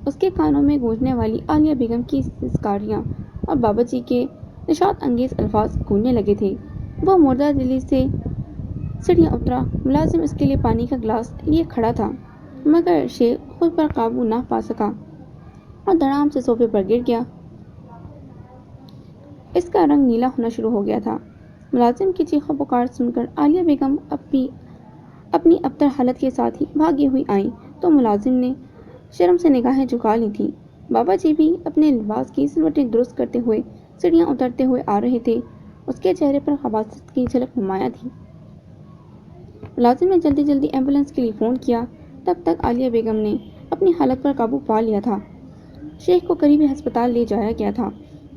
Speaker 1: اس کے کانوں میں گونجنے والی عالیہ بیگم کی سسکاریاں اور بابا جی کے نشاط انگیز الفاظ گونجنے لگے تھے۔ وہ مردہ دلی سے سیڑھیاں اترا۔ ملازم اس کے لیے پانی کا گلاس لیے کھڑا تھا مگر شیخ خود پر قابو نہ پا سکا اور دھڑام سے صوفے پر گر گیا۔ اس کا رنگ نیلا ہونا شروع ہو گیا تھا۔ ملازم کی چیخو پکار سن کر عالیہ بیگم اپنی ابتر حالت کے ساتھ ہی بھاگی ہوئی آئیں تو ملازم نے شرم سے نگاہیں جھکا لی تھیں۔ بابا جی بھی اپنے لباس کی سلوٹیں درست کرتے ہوئے سیڑھیاں اترتے ہوئے آ رہے تھے۔ اس کے چہرے پر خباثت کی جھلک نمایاں تھی۔ ملازم نے جلدی جلدی ایمبولینس کے لیے فون کیا۔ تب تک عالیہ بیگم نے اپنی حالت پر قابو پا لیا تھا۔ شیخ کو قریبی ہسپتال لے جایا گیا تھا۔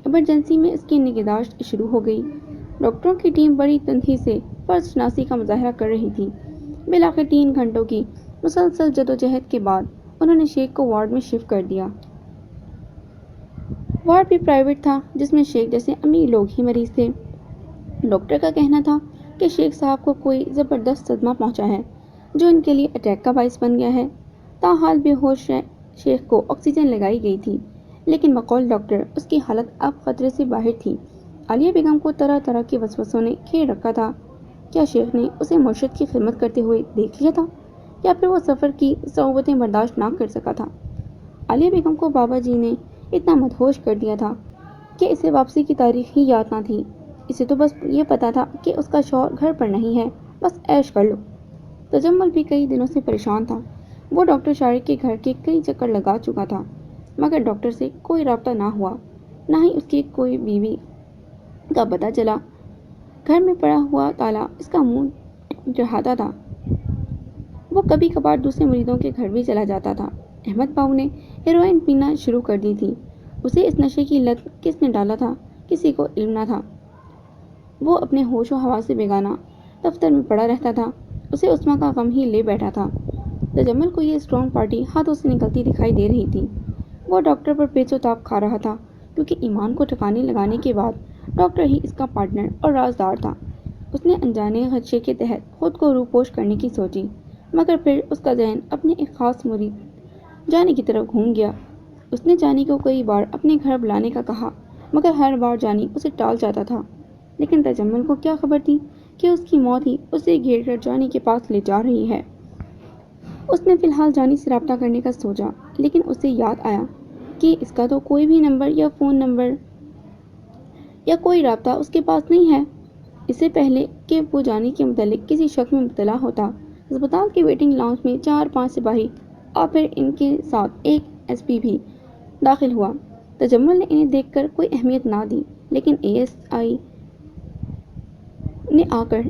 Speaker 1: ایمرجنسی میں اس کی نگہداشت شروع ہو گئی۔ ڈاکٹروں کی ٹیم بڑی تندی سے فرض شناسی کا مظاہرہ کر رہی تھی۔ بالآخر 3 گھنٹوں کی مسلسل جدوجہد کے بعد انہوں نے شیخ کو وارڈ میں شفٹ کر دیا۔ وارڈ بھی پرائیویٹ تھا جس میں شیخ جیسے امیر لوگ ہی مریض تھے۔ ڈاکٹر کا کہنا تھا کہ شیخ صاحب کو کوئی زبردست صدمہ پہنچا ہے جو ان کے لیے اٹیک کا باعث بن گیا ہے۔ تاحال بے ہوش شیخ کو آکسیجن لگائی گئی تھی، لیکن بقول ڈاکٹر اس کی حالت اب خطرے سے باہر تھی۔ عالیہ بیگم کو طرح طرح کے وسوسوں نے گھیر رکھا تھا۔ کیا شیخ نے اسے مرشد کی خدمت کرتے ہوئے دیکھ لیا تھا یا پھر وہ سفر کی صعوبتیں برداشت نہ کر سکا تھا؟ عالیہ بیگم کو بابا جی نے اتنا مدہوش کر دیا تھا کہ اسے واپسی کی تاریخ ہی یاد نہ تھی۔ اسے تو بس یہ پتا تھا کہ اس کا شوہر گھر پر نہیں ہے، بس عیش کر لو۔ تجمل بھی کئی دنوں سے پریشان تھا۔ وہ ڈاکٹر شارق کے گھر کے کئی چکر لگا چکا تھا مگر ڈاکٹر سے کوئی رابطہ نہ ہوا، نہ ہی اس کی کوئی بیوی کا پتہ چلا۔ گھر میں پڑا ہوا تالا اس کا منہ چڑھاتا تھا۔ وہ کبھی کبھار دوسرے مریضوں کے گھر بھی چلا جاتا تھا۔ احمد باؤ نے ہیروئن پینا شروع کر دی تھی۔ اسے اس نشے کی لت کس نے ڈالا تھا کسی کو علم نہ تھا۔ وہ اپنے ہوش و حواس سے بیگانہ دفتر میں پڑا رہتا تھا۔ اسے عصمہ کا غم ہی لے بیٹھا تھا۔ تجمل کو یہ اسٹرانگ پارٹی ہاتھوں سے نکلتی دکھائی دے رہی تھی۔ وہ ڈاکٹر پر پیچ و تاب کھا رہا تھا کیونکہ ایمان کو ٹھکانے لگانے کے بعد ڈاکٹر ہی اس کا پارٹنر اور رازدار تھا۔ اس نے انجانے خدشے کے تحت خود کو روپوش کرنے کی سوچی مگر پھر اس کا ذہن اپنے ایک خاص مرید جانی کی طرف گھوم گیا۔ اس نے جانی کو کئی بار اپنے گھر بلانے کا کہا مگر ہر بار جانی اسے ٹال جاتا تھا۔ لیکن تجمل کو کیا خبر تھی کہ اس کی موت ہی اسے گھیر کر جانی کے پاس لے جا رہی ہے۔ اس نے فی الحال جانی سے رابطہ کرنے کا سوچا، لیکن اسے یاد آیا کہ اس کا تو کوئی بھی نمبر یا فون نمبر یا کوئی رابطہ اس کے پاس نہیں ہے۔ اس سے پہلے کہ وہ جانی کے متعلق کسی شک میں مبتلا ہوتا، ہسپتال کے ویٹنگ لاؤنج میں 4-5 سپاہی اور پھر ان کے ساتھ ایک ایس پی بھی داخل ہوا۔ تجمل نے انہیں دیکھ کر کوئی اہمیت نہ دی، لیکن اے ایس آئی نے آ کر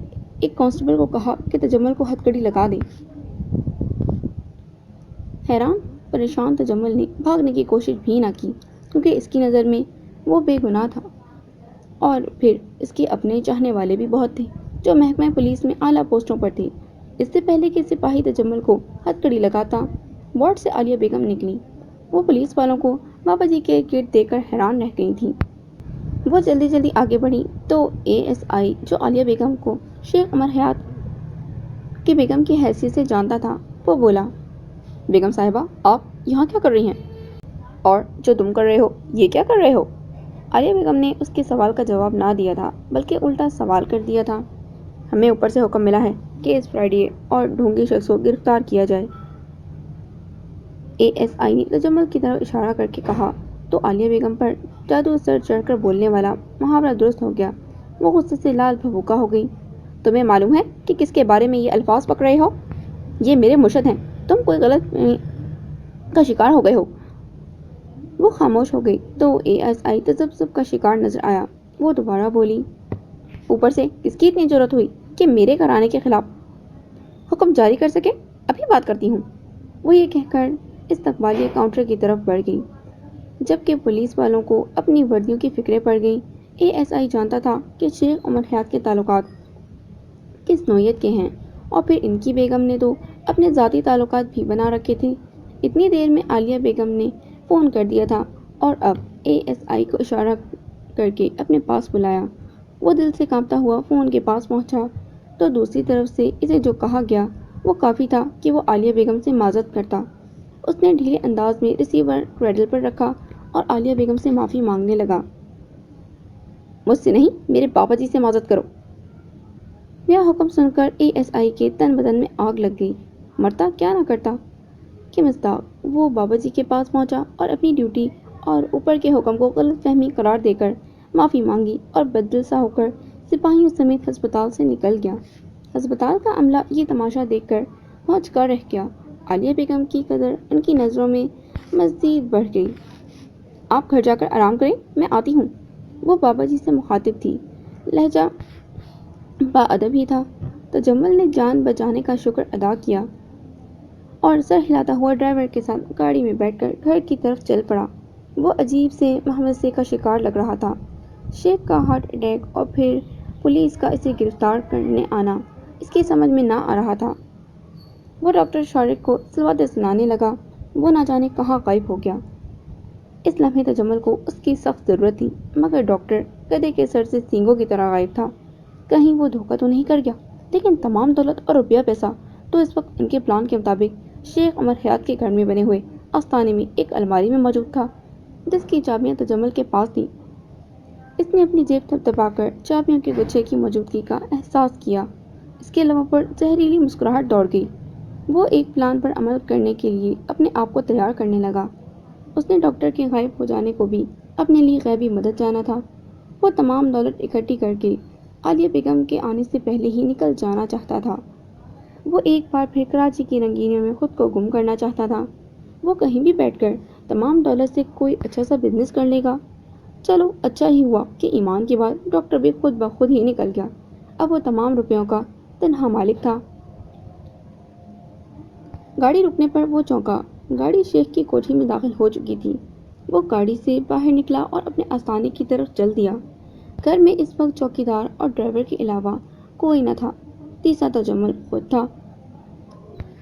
Speaker 1: ایک کانسٹیبل کو کہا کہ تجمل کو ہتھکڑی لگا دے۔ حیران پریشان تجمل نے بھاگنے کی کوشش بھی نہ کی کیونکہ اس کی نظر میں وہ بے گناہ تھا اور پھر اس کے اپنے چاہنے والے بھی بہت تھے جو محکمہ پولیس میں اعلیٰ پوسٹوں پر تھی۔ اس سے پہلے کہ سپاہی تجمل کو ہتھکڑی لگاتا، وارڈ سے عالیہ بیگم نکلی۔ وہ پولیس والوں کو بابا جی کے گرد دیکھ کر حیران رہ گئی تھیں۔ وہ جلدی جلدی آگے بڑھی تو اے ایس آئی، جو عالیہ بیگم کو شیخ عمر حیات کی بیگم کی حیثیت سے جانتا تھا، وہ بولا، بیگم صاحبہ، آپ یہاں کیا کر رہی ہیں؟ اور جو تم کر رہے ہو یہ کیا کر رہے ہو؟ عالیہ بیگم نے اس کے سوال کا جواب نہ دیا تھا، بلکہ الٹا سوال کر دیا تھا۔ ہمیں اوپر سے حکم ملا ہے کہ اس فرائیڈے اور ڈھونگی شخص کو گرفتار کیا جائے۔ اے ایس آئی نے تجمل کی طرف اشارہ کر کے کہا تو عالیہ بیگم پر جادو سر چڑھ کر بولنے والا محاورہ درست ہو گیا۔ وہ غصے سے لال بھبوکا ہو گئی۔ تمہیں معلوم ہے کہ کس کے بارے میں یہ الفاظ پکڑ رہے ہو؟ یہ میرے مرشد ہیں۔ تم کوئی غلط کا شکار ہو گئے ہو۔ وہ خاموش ہو گئی تو اے ایس آئی تذبذب کا شکار نظر آیا۔ وہ دوبارہ بولی، اوپر سے کس کی اتنی ضرورت ہوئی کہ میرے گھرانے کے خلاف حکم جاری کر سکے؟ ابھی بات کرتی ہوں۔ وہ یہ کہہ کر استقبالیہ کاؤنٹر کی طرف بڑھ گئی۔ جبکہ پولیس والوں کو اپنی وردیوں کی فکریں پڑ گئیں۔ اے ایس آئی جانتا تھا کہ شیخ عمر حیات کے تعلقات کس نوعیت کے ہیں، اور پھر ان کی بیگم نے تو اپنے ذاتی تعلقات بھی بنا رکھے تھے۔ اتنی دیر میں عالیہ بیگم نے فون کر دیا تھا اور اب اے ایس آئی کو اشارہ کر کے اپنے پاس بلایا۔ وہ دل سے کانپتا ہوا فون کے پاس پہنچا تو دوسری طرف سے اسے جو کہا گیا وہ کافی تھا کہ وہ عالیہ بیگم سے معذرت کرتا۔ اس نے ڈھیلے انداز میں ریسیور کریڈل پر رکھا اور عالیہ بیگم سے معافی مانگنے لگا۔ مجھ سے نہیں، میرے بابا جی سے معذرت کرو۔ یہ حکم سن کر اے ایس آئی کے تن بدن میں آگ لگ گئی۔ مرتا کیا نہ کرتا کہ مصداق وہ بابا جی کے پاس پہنچا اور اپنی ڈیوٹی اور اوپر کے حکم کو غلط فہمی قرار دے کر معافی مانگی اور بددل سا ہو کر سپاہیوں سمیت ہسپتال سے نکل گیا۔ ہسپتال کا عملہ یہ تماشا دیکھ کر ہونچ کر رہ گیا۔ عالیہ بیگم کی قدر ان کی نظروں میں مزید بڑھ گئی۔ آپ گھر جا کر آرام کریں، میں آتی ہوں۔ وہ بابا جی سے مخاطب تھی، لہجہ باادب ہی تھا۔ تجمل نے جان بچانے کا شکر ادا کیا اور سر ہلاتا ہوا ڈرائیور کے ساتھ گاڑی میں بیٹھ کر گھر کی طرف چل پڑا۔ وہ عجیب سے مہوسے کا شکار لگ رہا تھا۔ شیخ کا ہارٹ اٹیک اور پھر پولیس کا اسے گرفتار کرنے آنا اس کی سمجھ میں نہ آ رہا تھا۔ وہ ڈاکٹر شارق کو سلواتیں سنانے لگا۔ وہ نہ جانے کہاں غائب ہو گیا۔ اس لمحے تجمل کو اس کی سخت ضرورت تھی، مگر ڈاکٹر گدھے کے سر سے سینگوں کی طرح غائب تھا۔ کہیں وہ دھوکہ تو نہیں کر گیا؟ لیکن تمام دولت اور روپیہ پیسہ تو اس وقت ان کے پلان کے مطابق شیخ عمر حیات کے گھر میں بنے ہوئے آستانے میں ایک الماری میں موجود تھا، جس کی چابیاں تجمل کے پاس تھیں۔ اس نے اپنی جیب تھپتھپا کر چابیوں کے گچھے کی موجودگی کا احساس کیا۔ اس کے لبوں پر زہریلی مسکراہٹ دوڑ گئی۔ وہ ایک پلان پر عمل کرنے کے لیے اپنے آپ کو تیار کرنے لگا۔ اس نے ڈاکٹر کے غائب ہو جانے کو بھی اپنے لیے غیبی مدد جانا تھا۔ وہ تمام دولت اکٹھی کر کے عالیہ بیگم کے آنے سے پہلے ہی نکل جانا چاہتا تھا۔ وہ ایک بار پھر کراچی کی رنگینیوں میں خود کو گم کرنا چاہتا تھا۔ وہ کہیں بھی بیٹھ کر تمام دولت سے کوئی اچھا سا بزنس کر لے گا۔ چلو اچھا ہی ہوا کہ ایمان کی بات ڈاکٹر بھی خود بخود ہی نکل گیا۔ اب وہ تمام روپیوں کا تنہا مالک تھا۔ گاڑی رکنے پر وہ چونکا۔ گاڑی شیخ کی کوٹھی میں داخل ہو چکی تھی۔ وہ گاڑی سے باہر نکلا اور اپنے آستانے کی طرف چل دیا۔ گھر میں اس وقت چوکیدار اور ڈرائیور کے علاوہ کوئی نہ تھا۔ تیسرا تجمل خود تھا۔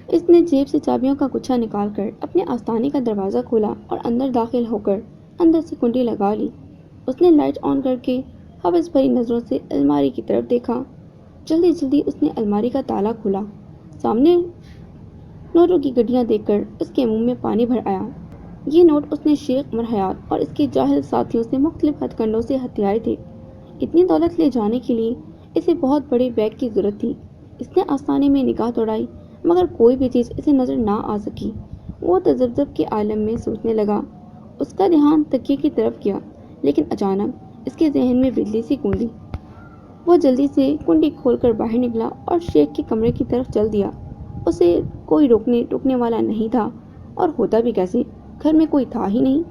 Speaker 1: اس نے جیب سے چابیوں کا گچھا نکال کر اپنے آستانے کا دروازہ کھولا اور اندر داخل ہو کر اندر سے کنڈی لگا لی۔ اس نے لائٹ آن کر کے ہوس بھری نظروں سے الماری کی طرف دیکھا۔ جلدی جلدی اس نے الماری کا تالا کھولا۔ سامنے نوٹوں کی گڈیاں دیکھ کر اس کے منہ میں پانی بھر آیا۔ یہ نوٹ اس نے شیخ عمر حیات اور اس کے جاہل ساتھیوں سے مختلف ہتھ کنڈوں سے ہتھیائے تھے۔ اتنی دولت لے جانے کے لیے اسے بہت بڑے بیگ کی ضرورت تھی۔ اس نے آستانے میں نگاہ دوڑائی، مگر کوئی بھی چیز اسے نظر نہ آ سکی۔ وہ تذبذب کے عالم میں سوچنے لگا۔ اس کا دھیان تکیے کی طرف گیا، لیکن اچانک اس کے ذہن میں بجلی سی گونجی۔ وہ جلدی سے کنڈی کھول کر باہر نکلا اور شیخ کے کمرے کی طرف چل دیا۔ اسے کوئی روکنے والا نہیں تھا، اور ہوتا بھی کیسے، گھر میں کوئی تھا ہی نہیں۔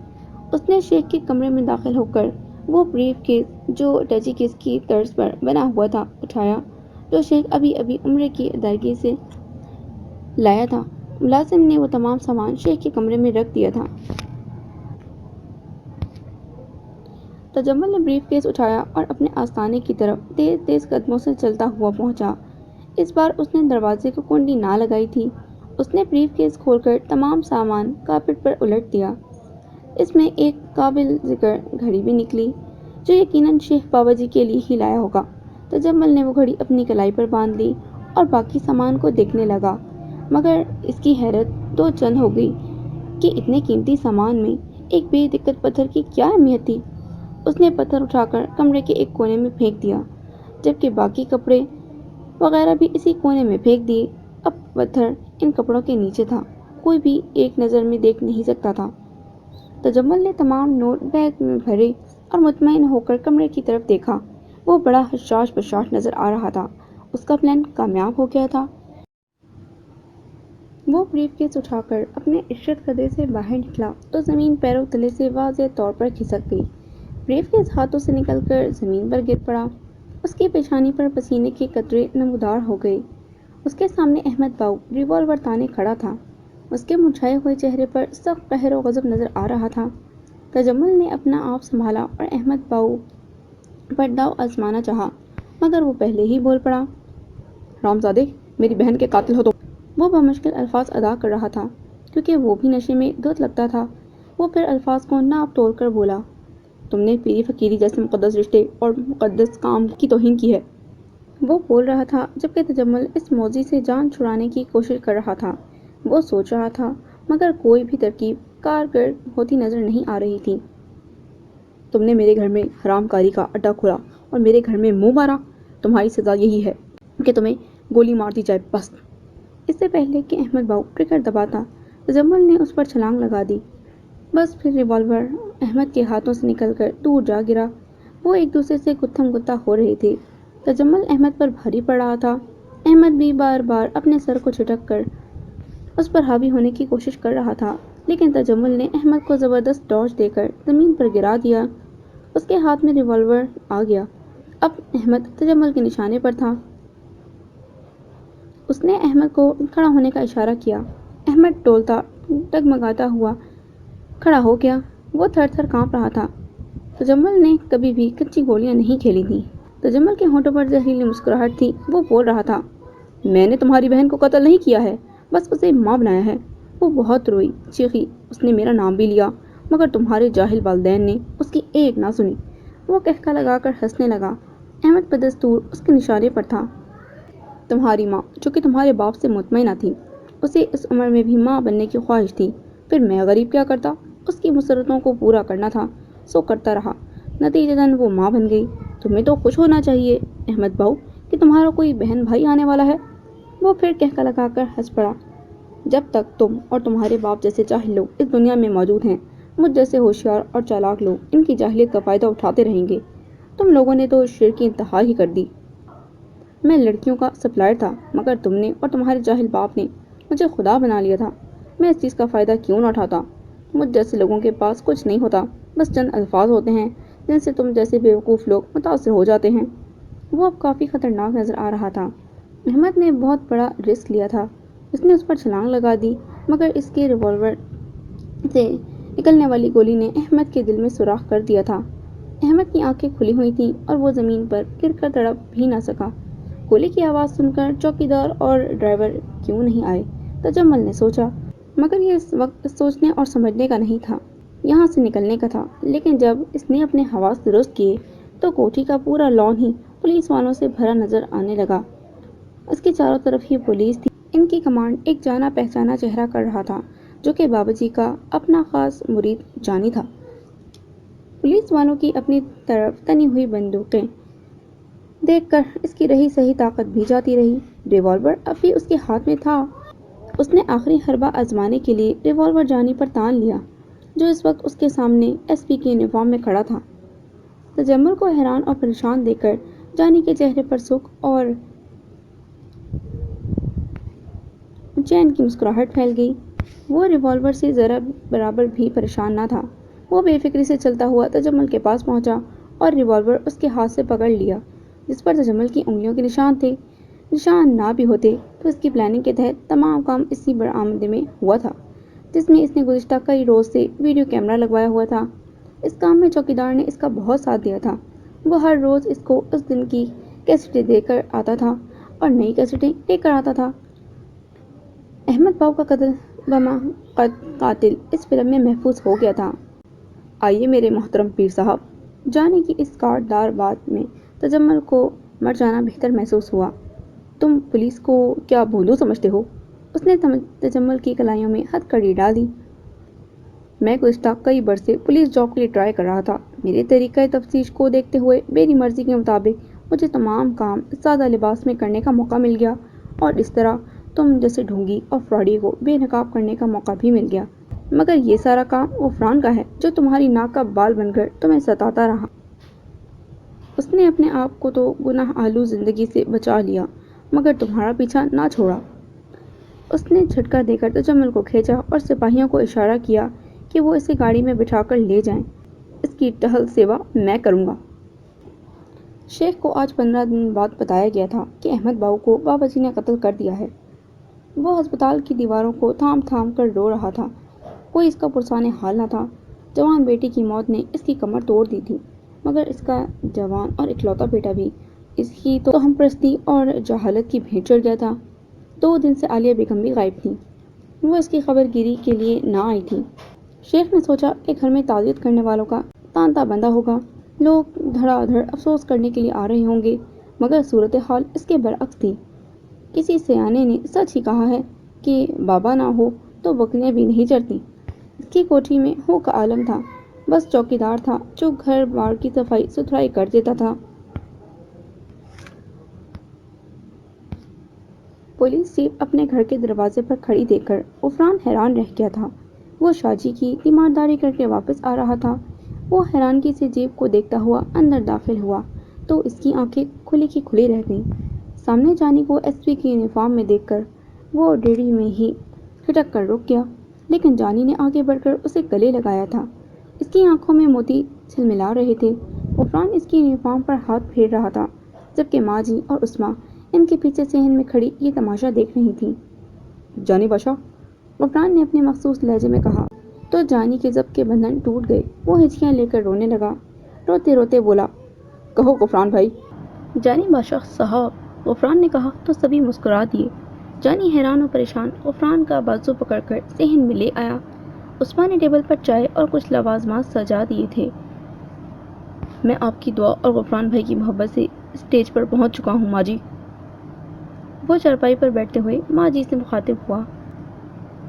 Speaker 1: اس نے شیخ کے کمرے میں داخل ہو کر وہ بریف کیس جو ٹیچی کیس کی طرز پر بنا ہوا تھا اٹھایا، جو شیخ ابھی ابھی عمرے کی ادائیگی سے لایا تھا۔ ملازم نے وہ تمام سامان شیخ کے کمرے میں رکھ دیا تھا۔ تجمل نے بریف کیس اٹھایا اور اپنے آستانے کی طرف تیز تیز قدموں سے چلتا ہوا پہنچا۔ اس بار اس نے دروازے کو کنڈی نہ لگائی تھی۔ اس نے بریف کیس کھول کر تمام سامان کارپیٹ پر الٹ دیا۔ اس میں ایک قابل ذکر گھڑی بھی نکلی جو یقیناً شیخ بابا جی کے لیے ہی لایا ہوگا۔ تجمل نے وہ گھڑی اپنی کلائی پر باندھ لی اور باقی سامان کو دیکھنے لگا، مگر اس کی حیرت دو چند ہو گئی کہ اتنے قیمتی سامان میں ایک بے دقت پتھر کی کیا اہمیت تھی۔ اس نے پتھر اٹھا کر کمرے کے ایک کونے میں پھینک دیا، جبکہ باقی کپڑے وغیرہ بھی اسی کونے میں پھینک دیے۔ اب پتھر ان کپڑوں کے نیچے تھا، کوئی بھی ایک نظر میں دیکھ نہیں سکتا تھا۔ تجمل نے تمام نوٹ بیگ میں بھرے اور مطمئن ہو کر کمرے کی طرف دیکھا۔ وہ بڑا حشاش بشاش نظر آ رہا تھا۔ اس کا پلان کامیاب ہو گیا تھا۔ وہ بریف کیس اٹھا کر اپنے عشرت قدرے سے باہر نکلا تو زمین پیروں تلے سے واضح طور پر کھسک گئی۔ بریف کیس ہاتھوں سے نکل کر زمین پر گر پڑا۔ اس کی پیشانی پر پسینے کے قطرے نمودار ہو گئے۔ اس کے سامنے احمد باؤ ریوالور تانے کھڑا تھا۔ اس کے مرجھائے ہوئے چہرے پر سخت قہر و غضب نظر آ رہا تھا۔ تجمل نے اپنا آپ سنبھالا اور احمد باؤ پر داؤ آزمانا چاہا، مگر وہ پہلے ہی بول پڑا، "حرامزادے، میری بہن کے قاتل ہو تو۔" وہ بمشکل الفاظ ادا کر رہا تھا کیونکہ وہ بھی نشے میں دھت لگتا تھا۔ وہ پھر الفاظ کو ناپ تول کر بولا، "تم نے پیری فقیری جیسے مقدس رشتے اور مقدس کام کی توہین کی ہے۔" وہ بول رہا تھا جبکہ تجمل اس موذی سے جان چھڑانے کی کوشش کر رہا تھا۔ وہ سوچ رہا تھا مگر کوئی بھی ترکیب کارگر ہوتی نظر نہیں آ رہی تھی۔ "تم نے میرے گھر میں حرام کاری کا اڈا کھولا اور میرے گھر میں منہ مارا۔ تمہاری سزا یہی ہے کہ تمہیں گولی مار دی جائے، بس۔" اس سے پہلے کہ احمد باؤ ٹرگر دباتا، تجمل نے اس پر چھلانگ لگا دی۔ بس پھر ریوالور احمد کے ہاتھوں سے نکل کر دور جا گرا۔ وہ ایک دوسرے سے گتھم گتھا ہو رہے تھے۔ تجمل احمد پر بھاری پڑ رہا تھا۔ احمد بھی بار بار اپنے سر کو جھٹک کر اس پر حاوی ہونے کی کوشش کر رہا تھا، لیکن تجمل نے احمد کو زبردست ڈاج دے کر زمین پر گرا دیا۔ اس کے ہاتھ میں ریوالور آ گیا۔ اب احمد تجمل کے نشانے پر تھا۔ اس نے احمد کو کھڑا ہونے کا اشارہ کیا۔ احمد ڈولتا ڈگمگاتا ہوا کھڑا ہو گیا۔ وہ تھر تھر کانپ رہا تھا۔ تجمل نے کبھی بھی کچی گولیاں نہیں کھیلی تھیں۔ تجمل کے ہونٹوں پر زہریلی مسکراہٹ تھی۔ وہ بول رہا تھا، "میں نے تمہاری بہن کو قتل نہیں کیا ہے، بس اسے ماں بنایا ہے۔" وہ بہت روئی، چیخی، "اس نے میرا نام بھی لیا، مگر تمہارے جاہل والدین نے اس کی ایک نہ سنی۔" وہ قہقہ لگا کر ہنسنے لگا۔ احمد بدستور اس کے نشانے پر تھا۔ "تمہاری ماں، جو کہ تمہارے باپ سے مطمئنہ تھی، اسے اس عمر میں بھی ماں بننے کی خواہش تھی۔ پھر میں غریب کیا کرتا؟ اس کی مسرتوں کو پورا کرنا تھا، سو کرتا رہا۔ نتیجتاً وہ ماں بن گئی۔ تمہیں تو خوش ہونا چاہیے احمد باؤ کہ تمہارا کوئی بہن بھائی آنے والا ہے۔" وہ پھر قہقہ لگا کر ہنس پڑا۔ "جب تک تم اور تمہارے باپ جیسے جاہل لوگ اس دنیا میں موجود ہیں، مجھ جیسے ہوشیار اور چالاک لوگ ان کی جاہلیت کا فائدہ اٹھاتے رہیں گے۔ تم لوگوں نے تو شر کی انتہا ہی کر دی۔ میں لڑکیوں کا سپلائر تھا، مگر تم نے اور تمہارے جاہل باپ نے مجھے خدا بنا لیا تھا۔ میں اس چیز کا فائدہ کیوں نہ اٹھاتا؟ مجھ جیسے لوگوں کے پاس کچھ نہیں ہوتا، بس چند الفاظ ہوتے ہیں جن سے تم جیسے بیوقوف لوگ متاثر ہو جاتے ہیں۔" وہ اب کافی خطرناک نظر آ رہا تھا۔ احمد نے بہت بڑا رسک لیا تھا۔ اس نے اس پر چھلانگ لگا دی، مگر اس کے ریوالور سے نکلنے والی گولی نے احمد کے دل میں سوراخ کر دیا تھا۔ احمد کی آنکھیں کھلی ہوئی تھیں اور وہ زمین پر گر کر تڑپ بھی نہ سکا۔ گولی کی آواز سن کر چوکیدار اور ڈرائیور کیوں نہیں آئے؟ تجمل نے سوچا، مگر یہ اس وقت سوچنے اور سمجھنے کا نہیں تھا، یہاں سے نکلنے کا تھا۔ لیکن جب اس نے اپنے حواس درست کیے تو کوٹھی کا پورا لان ہی پولیس والوں سے بھرا نظر آنے لگا۔ اس کے چاروں طرف ہی پولیس تھی۔ ان کی کمانڈ ایک جانا پہچانا چہرہ کر رہا تھا جو کہ بابا جی کا اپنا خاص مرید جانی تھا۔ پولیس والوں کی اپنی طرف تنی ہوئی بندوقیں دیکھ کر اس کی رہی سہی طاقت بھی جاتی رہی۔ ریوالور اب بھی اس کے ہاتھ میں تھا۔ اس نے آخری حربہ آزمانے کے لیے ریوالور جانی پر تان لیا، جو اس وقت اس کے سامنے ایس پی کی یونیفارم میں کھڑا تھا۔ تجمل کو حیران اور پریشان دیکھ کر جانی کے چہرے پر سکھ اور چین کی مسکراہٹ پھیل گئی۔ وہ ریوالور سے ذرا برابر بھی پریشان نہ تھا۔ وہ بے فکری سے چلتا ہوا تجمل کے پاس پہنچا اور ریوالور اس کے ہاتھ سے پکڑ لیا، جس پر تجمل کی انگلیوں کے نشان تھے۔ نشان نہ بھی ہوتے تو اس کی پلاننگ کے تحت تمام کام اسی برآمدے میں ہوا تھا، جس میں اس نے گزشتہ کئی روز سے ویڈیو کیمرہ لگوایا ہوا تھا۔ اس کام میں چوکیدار نے اس کا بہت ساتھ دیا تھا۔ وہ ہر روز اس کو اس دن کی کیسٹیں دے کر آتا تھا اور نئی کیسٹیں لے کر آتا تھا۔ احمد باؤ کا قتل بما قاتل اس فلم میں محفوظ ہو گیا تھا۔ آئیے میرے محترم پیر صاحب، جانے کی اس کاٹ دار بات میں تجمل کو مر جانا بہتر محسوس ہوا۔ تم پولیس کو کیا بھولو سمجھتے ہو؟ اس نے تجمل کی کلائیوں میں ہتھ کڑی ڈال دی۔ میں گزشتہ کئی برس سے پولیس جاب کے لیے ٹرائی کر رہا تھا۔ میرے طریقہ تفتیش کو دیکھتے ہوئے میری مرضی کے مطابق مجھے تمام کام سادہ لباس میں کرنے کا موقع مل گیا، اور اس طرح تم جیسے ڈھونگی اور فراڈی کو بے نقاب کرنے کا موقع بھی مل گیا۔ مگر یہ سارا کام غفران کا ہے، جو تمہاری ناک کا بال بن کر تمہیں ستاتا رہا۔ اس نے اپنے آپ کو تو گناہ آلود زندگی سے بچا لیا، مگر تمہارا پیچھا نہ چھوڑا۔ اس نے جھٹکا دے کر تجمل کو کھینچا اور سپاہیوں کو اشارہ کیا کہ وہ اسے گاڑی میں بٹھا کر لے جائیں۔ اس کی ٹہل سیوا میں کروں گا۔ شیخ کو آج 15 دن بعد بتایا گیا تھا کہ احمد باؤ کو بابا جی نے قتل کر دیا ہے۔ وہ ہسپتال کی دیواروں کو تھام تھام کر رو رہا تھا۔ کوئی اس کا پرسان حال نہ تھا۔ جوان بیٹی کی موت نے اس کی کمر توڑ دی تھی، مگر اس کا جوان اور اکلوتا بیٹا بھی اس کی توہم پرستی اور جہالت کی بھیٹ چڑھ گیا تھا۔ 2 دن سے عالیہ بیگم بھی غائب تھی۔ وہ اس کی خبر گیری کے لیے نہ آئی تھی۔ شیخ نے سوچا کہ گھر میں تعزیت کرنے والوں کا تانتا بندہ ہوگا، لوگ دھڑا دھڑ افسوس کرنے کے لیے آ رہے ہوں گے، مگر صورتحال اس کے برعکس تھی۔ کسی سیانے نے سچ ہی کہا ہے کہ بابا نہ ہو تو بکریاں بھی نہیں چرتی۔ اس کی کوٹھی میں ہو کا عالم تھا، بس چوکیدار تھا جو گھر بار کی صفائی ستھرائی کر دیتا تھا۔ پولیس جیپ اپنے گھر کے دروازے پر کھڑی دیکھ کر غفران حیران رہ گیا تھا۔ وہ شاجی کی تیمارداری کر کے واپس آ رہا تھا۔ وہ حیرانگی سے جیپ کو دیکھتا ہوا اندر داخل ہوا تو اس کی آنکھیں کھلی کی کھلی رہ گئیں۔ سامنے جانی کو ایس پی کی یونیفارم میں دیکھ کر وہ ڈیڑھی میں ہی کھٹک کر رک گیا، لیکن جانی نے آگے بڑھ کر اسے گلے لگایا تھا۔ اس کی آنکھوں میں موتی جھلملا رہے تھے۔ غفران اس کی یونیفارم پر ہاتھ پھیر رہا تھا، جبکہ ماں جی اور عثمہ ان کے پیچھے صحن میں کھڑی یہ تماشا دیکھ رہی تھیں۔ جانی بادشاہ، غفران نے اپنے مخصوص لہجے میں کہا تو جانی کے ضبط کے بندھن ٹوٹ گئے۔ وہ ہچکیاں لے کر رونے لگا۔ روتے روتے بولا، کہو غفران بھائی۔ جانی بادشاہ صاحب، غفران نے کہا تو سبھی مسکرا دیے۔ جانی حیران و پریشان غفران کا بازو پکڑ کر صحن میں لے آیا۔ عثمہ نے ٹیبل پر چائے اور کچھ لوازمات سجا دیے تھے۔ میں آپ کی دعا اور غفران بھائی کی محبت سے اسٹیج پر پہنچ چکا ہوں ماں جی۔ وہ چارپائی پر بیٹھتے ہوئے ماں جی سے مخاطب ہوا۔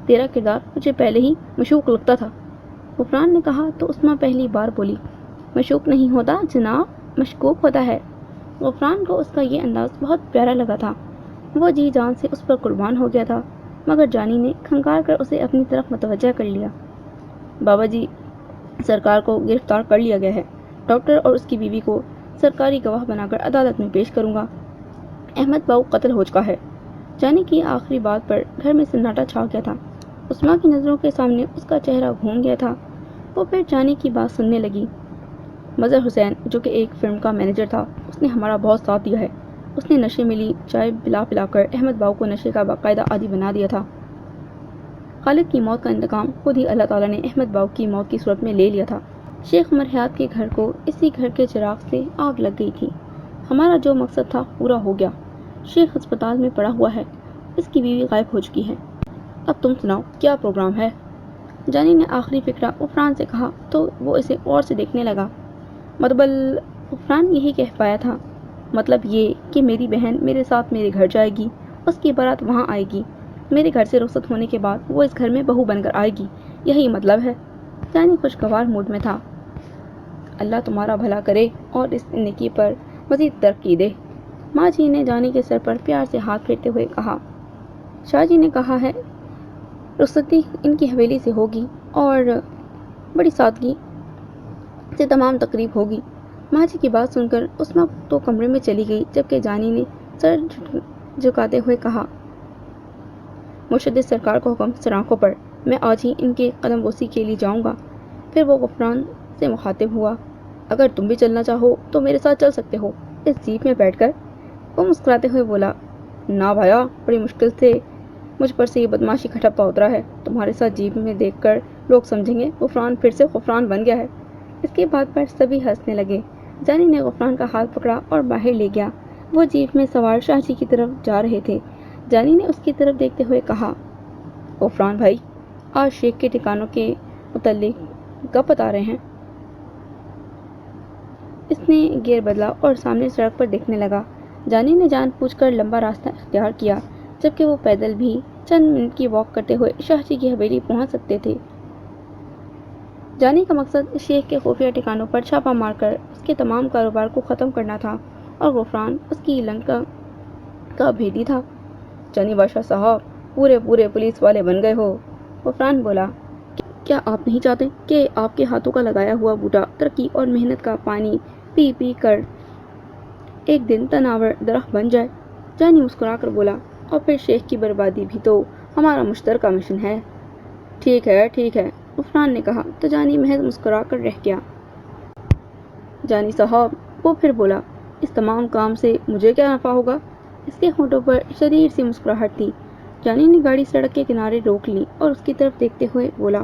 Speaker 1: تیرا کردار مجھے پہلے ہی مشوق لگتا تھا، غفران نے کہا تو عثمہ پہلی بار بولی، مشوق نہیں ہوتا جناب، مشکوک ہوتا ہے۔ غفران کو اس کا یہ انداز بہت پیارا لگا تھا۔ وہ جی جان سے اس پر قربان ہو گیا تھا، مگر جانی نے کھنکار کر اسے اپنی طرف متوجہ کر لیا۔ بابا جی، سرکار کو گرفتار کر لیا گیا ہے۔ ڈاکٹر اور اس کی بیوی کو سرکاری گواہ بنا کر عدالت میں پیش کروں گا۔ احمد باؤ قتل ہو چکا ہے۔ جانی کی آخری بات پر گھر میں سناٹا چھا گیا تھا۔ عثمہ کی نظروں کے سامنے اس کا چہرہ گھوم گیا تھا۔ وہ پھر جانی کی بات سننے لگی۔ مظہر حسین، جو کہ ایک فلم کا مینیجر تھا، اس نے ہمارا بہت ساتھ دیا ہے۔ اس نے نشے میں لی چائے پلا پلا کر احمد باؤ کو نشے کا باقاعدہ عادی بنا دیا تھا۔ خالد کی موت کا انتقام خود ہی اللہ تعالیٰ نے احمد باؤ کی موت کی صورت میں لے لیا تھا۔ شیخ عمر حیات کے گھر کو اسی گھر کے چراغ سے آگ لگ گئی تھی۔ ہمارا جو مقصد تھا پورا ہو گیا۔ شیخ ہسپتال میں پڑا ہوا ہے، اس کی بیوی غائب ہو چکی ہے۔ اب تم سناؤ کیا پروگرام ہے؟ جانی نے آخری فقرہ غفران سے کہا تو وہ اسے غور سے دیکھنے لگا۔ غفران یہی کہہ پایا تھا، مطلب یہ کہ میری بہن میرے ساتھ میرے گھر جائے گی، اس کی بارات وہاں آئے گی، میرے گھر سے رخصت ہونے کے بعد وہ اس گھر میں بہو بن کر آئے گی، یہی مطلب ہے۔ جانی خوشگوار موڈ میں تھا۔ اللہ تمہارا بھلا کرے اور اس نیکی پر مزید ترقی دے، ماں جی نے جانی کے سر پر پیار سے ہاتھ پھیرتے ہوئے کہا۔ شاہ جی نے کہا ہے رخصتی ان کی حویلی سے ہوگی اور بڑی سادگی سے تمام تقریب ہوگی۔ ماں جی کی بات سن کر عثمہ تو کمرے میں چلی گئی، جبکہ جانی نے سر جھکاتے ہوئے کہا، مشدد سرکار کو حکم سرآنکھوں پر، میں آج ہی ان کے قدم بوسی کے لیے جاؤں گا۔ پھر وہ غفران سے مخاطب ہوا، اگر تم بھی چلنا چاہو تو میرے ساتھ چل سکتے ہو اس جیپ میں بیٹھ کر۔ وہ مسکراتے ہوئے بولا، نہ بھایا، بڑی مشکل سے مجھ پر سے یہ بدماشی کا ٹھپا اترا ہے۔ تمہارے ساتھ جیپ میں دیکھ کر لوگ سمجھیں گے غفران پھر سے غفران بن گیا ہے۔ اس کے بات پر سبھی ہنسنے لگے۔ جانی نے غفران کا ہاتھ پکڑا اور باہر لے گیا۔ وہ جیپ میں سوار شاہ جی کی طرف جا رہے تھے۔ جانی نے اس کی طرف دیکھتے ہوئے کہا، غفران بھائی، آج شیخ کے ٹھکانوں کے متعلق کب بتا رہے ہیں؟ اس نے گیئر بدلا اور سامنے سڑک پر دیکھنے لگا۔ جانی نے جان بوجھ کر لمبا راستہ اختیار کیا، جبکہ وہ پیدل بھی چند منٹ کی واک کرتے ہوئے شاہ جی کی حویلی پہنچ سکتے تھے۔ جانی کا مقصد شیخ کے خفیہ ٹھکانوں پر چھاپہ مار کر اس کے تمام کاروبار کو ختم کرنا تھا، اور غفران اس کی لنکا کا بھیدی تھا۔ جانی بادشاہ صاحب، پورے پولیس والے بن گئے ہو۔ غفران بولا، کیا آپ نہیں چاہتے کہ آپ کے ہاتھوں کا لگایا ہوا بوٹا ترقی اور محنت کا پانی پی پی کر ایک دن تناور درخت بن جائے؟ جانی مسکرا کر بولا، اور پھر شیخ کی بربادی بھی تو ہمارا مشترکہ مشن ہے۔ ٹھیک ہے، غفران نے کہا تو جانی محض مسکرا کر رہ گیا۔ جانی صاحب، وہ پھر بولا، اس تمام کام سے مجھے کیا نفع ہوگا؟ اس کے ہونٹوں پر شریر سی مسکراہٹ تھی۔ جانی نے گاڑی سڑک کے کنارے روک لی اور اس کی طرف دیکھتے ہوئے بولا،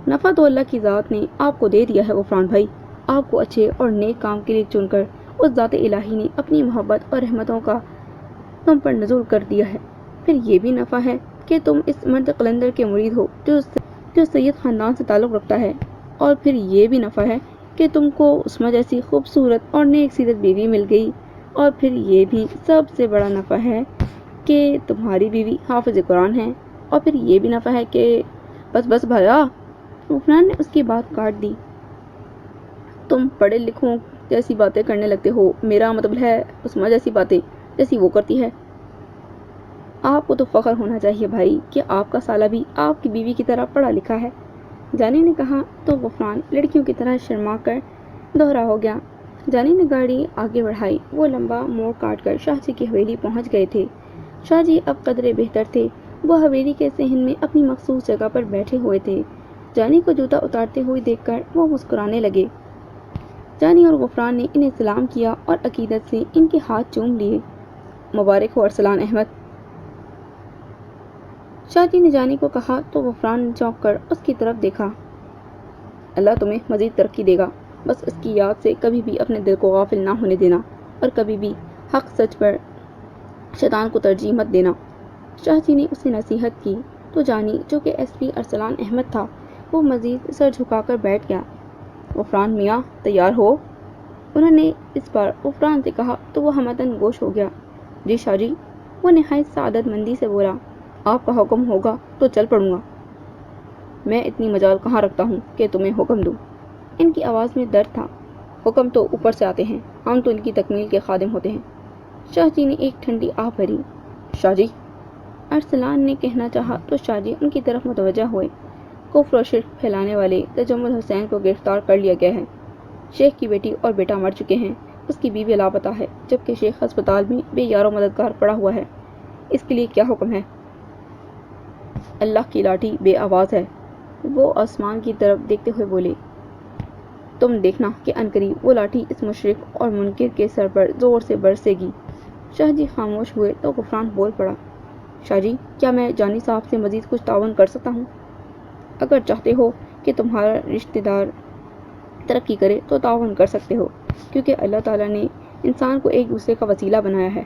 Speaker 1: نفع تو اللہ کی ذات نے آپ کو دے دیا ہے غفران بھائی۔ آپ کو اچھے اور نیک کام کے لیے چن کر اس ذات الہی نے اپنی محبت اور رحمتوں کا تم پر نزول کر دیا ہے۔ پھر یہ بھی نفع ہے کہ تم اس مرد قلندر کے مرید ہو جو سید خاندان سے تعلق رکھتا ہے، اور پھر یہ بھی نفع ہے کہ تم کو عثمہ جیسی خوبصورت اور نیک سیرت بیوی مل گئی، اور پھر یہ بھی سب سے بڑا نفع ہے کہ تمہاری بیوی حافظ قرآن ہے، اور پھر یہ بھی نفع ہے کہ بس بھایا، غفران نے اس کی بات کاٹ دی، تم پڑھے لکھوں جیسی باتیں کرنے لگتے ہو۔ میرا مطلب ہے عثمہ جیسی باتیں جیسی وہ کرتی ہے۔ آپ کو تو فخر ہونا چاہیے بھائی کہ آپ کا سالہ بھی آپ کی بیوی کی طرح پڑھا لکھا ہے۔ جانی نے کہا تو غفران لڑکیوں کی طرح شرما کر دوہرا ہو گیا۔ جانی نے گاڑی آگے بڑھائی۔ وہ لمبا موڑ کاٹ کر شاہ جی کی حویلی پہنچ گئے تھے۔ شاہ جی اب قدرے بہتر تھے۔ وہ حویلی کے صحن میں اپنی مخصوص جگہ پر بیٹھے ہوئے تھے۔ جانی کو جوتا اتارتے ہوئے دیکھ کر وہ مسکرانے لگے۔ جانی اور غفران نے انہیں سلام کیا اور عقیدت سے ان کے ہاتھ چوم لیے۔ مبارک ہو ارسلان احمد، شاہ جی نے جانی کو کہا تو غفران نے چونک کر اس کی طرف دیکھا۔ اللہ تمہیں مزید ترقی دے گا، بس اس کی یاد سے کبھی بھی اپنے دل کو غافل نہ ہونے دینا، اور کبھی بھی حق سچ پر شیطان کو ترجیح مت دینا۔ شاہ جی نے اسے نصیحت کی تو جانی، جو کہ ایس پی ارسلان احمد تھا، وہ مزید سر جھکا کر بیٹھ گیا۔ غفران میاں، تیار ہو؟ انہوں نے اس بار غفران سے کہا تو وہ ہمدن گوش ہو گیا۔ جی شاہ جی، وہ نہایت سعادت مندی سے بولا، آپ کا حکم ہوگا تو چل پڑوں گا۔ میں اتنی مجال کہاں رکھتا ہوں کہ تمہیں حکم دوں۔ ان کی آواز میں درد تھا۔ حکم تو اوپر سے آتے ہیں، ہم تو ان کی تکمیل کے خادم ہوتے ہیں۔ شاہ جی نے ایک ٹھنڈی آہ بھری۔ شاہ جی، ارسلان نے کہنا چاہا تو شاہ جی ان کی طرف متوجہ ہوئے۔ کفر و شرک پھیلانے والے تجمل حسین کو گرفتار کر لیا گیا ہے۔ شیخ کی بیٹی اور بیٹا مر چکے ہیں، اس کی بیوی لاپتہ ہے، جبکہ شیخ ہسپتال میں بے یار و مددگار پڑا ہوا ہے۔ اس کے لیے کیا حکم ہے؟ اللہ کی لاٹھی بے آواز ہے، وہ آسمان کی طرف دیکھتے ہوئے بولے۔ تم دیکھنا کہ عنقریب وہ لاٹھی اس مشرک اور منکر کے سر پر زور سے برسے گی۔ شاہ جی خاموش ہوئے تو غفران بول پڑا، شاہ جی، کیا میں جانی صاحب سے مزید کچھ تعاون کر سکتا ہوں؟ اگر چاہتے ہو کہ تمہارا رشتہ دار ترقی کرے تو تعاون کر سکتے ہو، کیونکہ اللہ تعالیٰ نے انسان کو ایک دوسرے کا وسیلہ بنایا ہے۔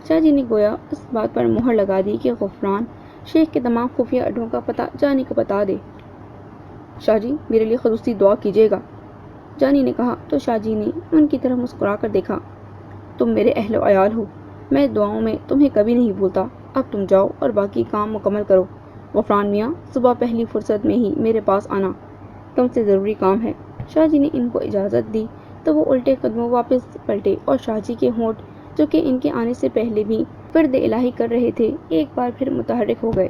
Speaker 1: شاہ جی نے گویا اس بات پر مہر لگا دی کہ غفران شیخ کے تمام خفیہ اڈوں کا پتہ جانی کو بتا دے۔ شاہ جی، میرے لیے خصوصی دعا کیجیے گا، جانی نے کہا تو شاہ جی نے ان کی طرف مسکرا کر دیکھا۔ تم میرے اہل و عیال ہو، میں دعاؤں میں تمہیں کبھی نہیں بھولتا۔ اب تم جاؤ اور باقی کام مکمل کرو۔ غفران میاں، صبح پہلی فرصت میں ہی میرے پاس آنا، تم سے ضروری کام ہے۔ شاہ جی نے ان کو اجازت دی تو وہ الٹے قدموں واپس پلٹے، اور شاہ جی کے ہونٹ، جو کہ ان کے آنے سے پہلے بھی فرد الہی کر رہے تھے، ایک بار پھر متحرک ہو گئے۔